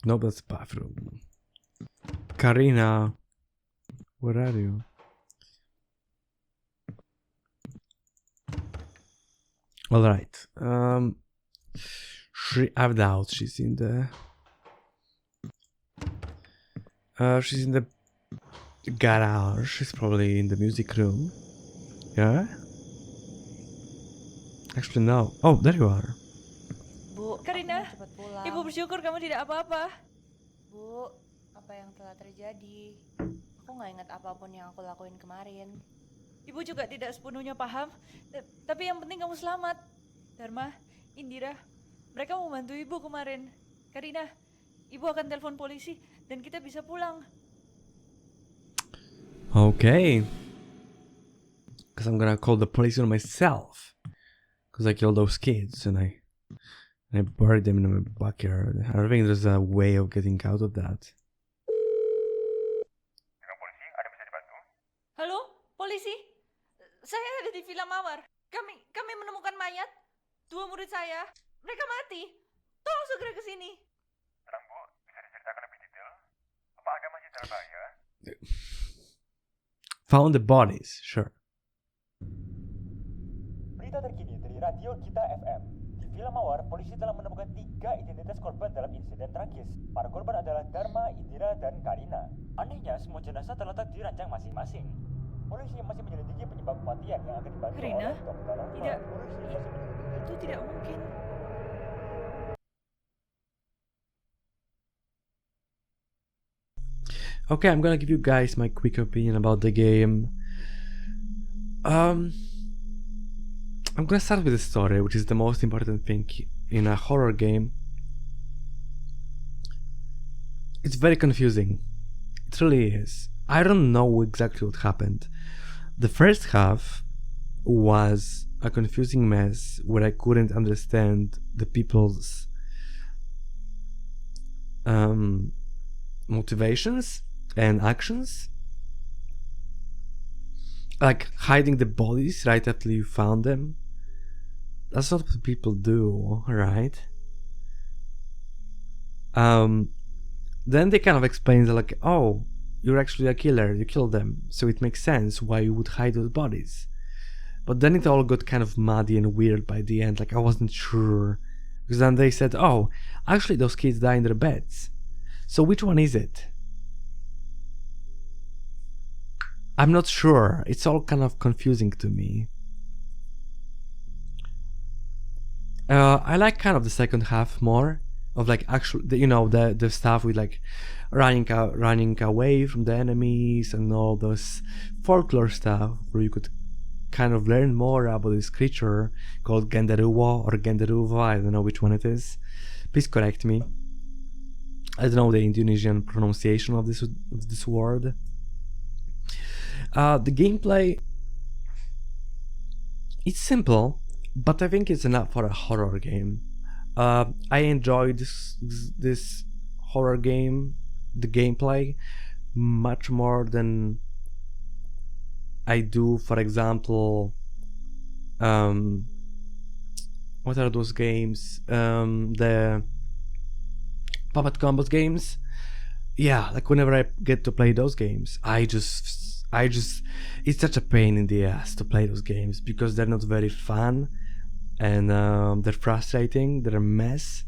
Nope, that's bathroom. Karina, where are you? All right. I doubt she's in the. She's in the garage. She's probably in the music room. Yeah. Actually, no. Oh, there you are. Bu, Karina, kamu cepat pulang. Ibu bersyukur kamu tidak apa-apa. Bu, apa yang telah terjadi? Aku nggak ingat apapun yang aku lakuin kemarin. Ibu juga tidak sepenuhnya paham. Tapi yang penting kamu selamat. Dharma, Indira, mereka mau bantu ibu kemarin. Karina, ibu akan telepon polisi dan kita bisa pulang. Okay. Because I'm gonna call the police on myself. Because I killed those kids and I buried them in my backyard. I don't think there's a way of getting out of that. Dengan polisi, ada bisa dibantu? Halo, polisi? Saya ada di Villa Mawar. Kami menemukan mayat. 2 murid saya. Mereka mati. Tolong segera ke sini. Tenang Bu, bisa diceritakan lebih detail? Apa ada masih dalam bahaya? Found the bodies, sure. Berita terkini dari Radio Kita FM. Di Villa Mawar, polisi telah menemukan 3 identitas korban dalam insiden tragis. Para korban adalah Dharma, Indira, dan Karina. Anehnya, semua jenazah terletak di ranjang masing-masing. Polisi masih menyelidiki penyebab kematian yang akan dibantu Karina? oleh dokter. Tidak. Itu tidak mungkin. Okay, I'm gonna give you guys my quick opinion about the game. I'm gonna start with the story, which is the most important thing in a horror game. It's very confusing. It really is. I don't know exactly what happened. The first half was a confusing mess where I couldn't understand the people's motivations and actions, like hiding the bodies right after you found them. That's not what people do, right? Then they kind of explain that, like, oh, you're actually a killer, you killed them, so it makes sense why you would hide those bodies. But then it all got kind of muddy and weird by the end, like I wasn't sure. Because then they said, oh, actually those kids die in their beds. So which one is it? I'm not sure. It's all kind of confusing to me. I like kind of the second half more, of like actual, the stuff with like running away from the enemies and all those folklore stuff where you could kind of learn more about this creature called Genderuwo or Genderuwo. I don't know which one it is. Please correct me. I don't know the Indonesian pronunciation of this word. The gameplay, it's simple, but I think it's enough for a horror game. I enjoyed this horror game, the gameplay, much more than I do, for example, what are those games? The Puppet Combos games. Yeah, like whenever I get to play those games, I just, it's such a pain in the ass to play those games because they're not very fun and they're frustrating, they're a mess.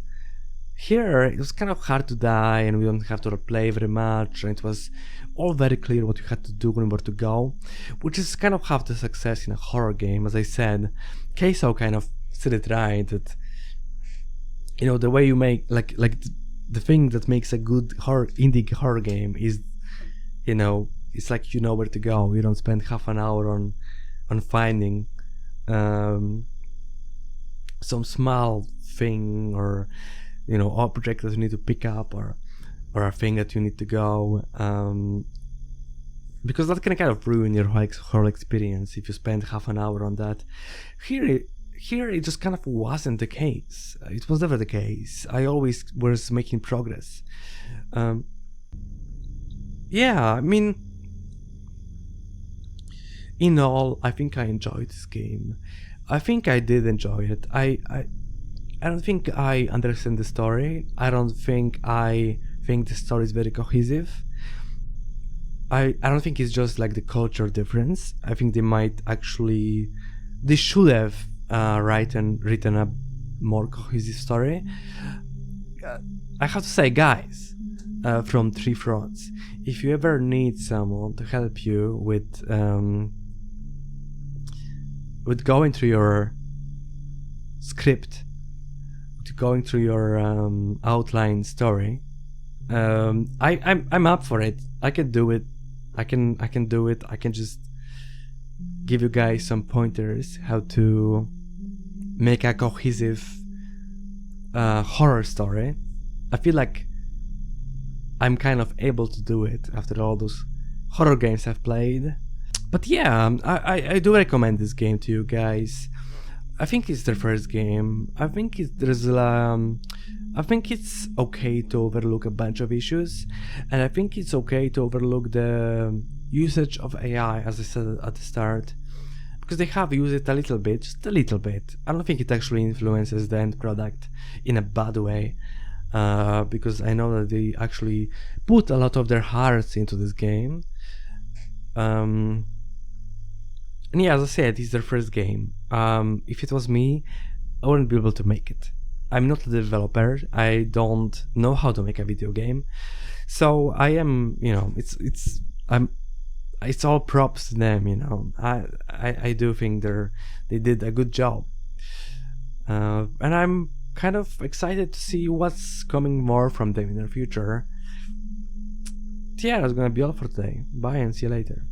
Here, it was kind of hard to die and we don't have to replay very much, and it was all very clear what you had to do and where to go, which is kind of half the success in a horror game. As I said, Queso kind of said it right, that, you know, the way you make, like the thing that makes a good indie horror game is, you know, it's like you know where to go. You don't spend half an hour on finding some small thing or, you know, object that you need to pick up or or a thing that you need to go, because that can kind of ruin your whole experience if you spend half an hour on that. Here it just kind of wasn't the case. It was never the case. I always was making progress. Yeah, I mean, in all, I think I enjoyed this game. I think I did enjoy it. I don't think I understand the story. I don't think I think the story is very cohesive. I don't think it's just like the culture difference. I think they should have written a more cohesive story. I have to say, guys, from Three Fronts, if you ever need someone to help you with going through your script, with going through your outline story, I'm up for it. I can do it. I can do it. I can just give you guys some pointers how to make a cohesive horror story. I feel like I'm kind of able to do it after all those horror games I've played. But yeah, I do recommend this game to you guys. I think it's their first game. I think it's okay to overlook a bunch of issues, and I think it's okay to overlook the usage of AI, as I said at the start, because they have used it a little bit, just a little bit. I don't think it actually influences the end product in a bad way, because I know that they actually put a lot of their hearts into this game. And yeah, as I said, it's their first game. If it was me, I wouldn't be able to make it. I'm not a developer. I don't know how to make a video game. So I am, it's all props to them, I do think they did a good job. And I'm kind of excited to see what's coming more from them in the future. So yeah, that's gonna be all for today. Bye and see you later.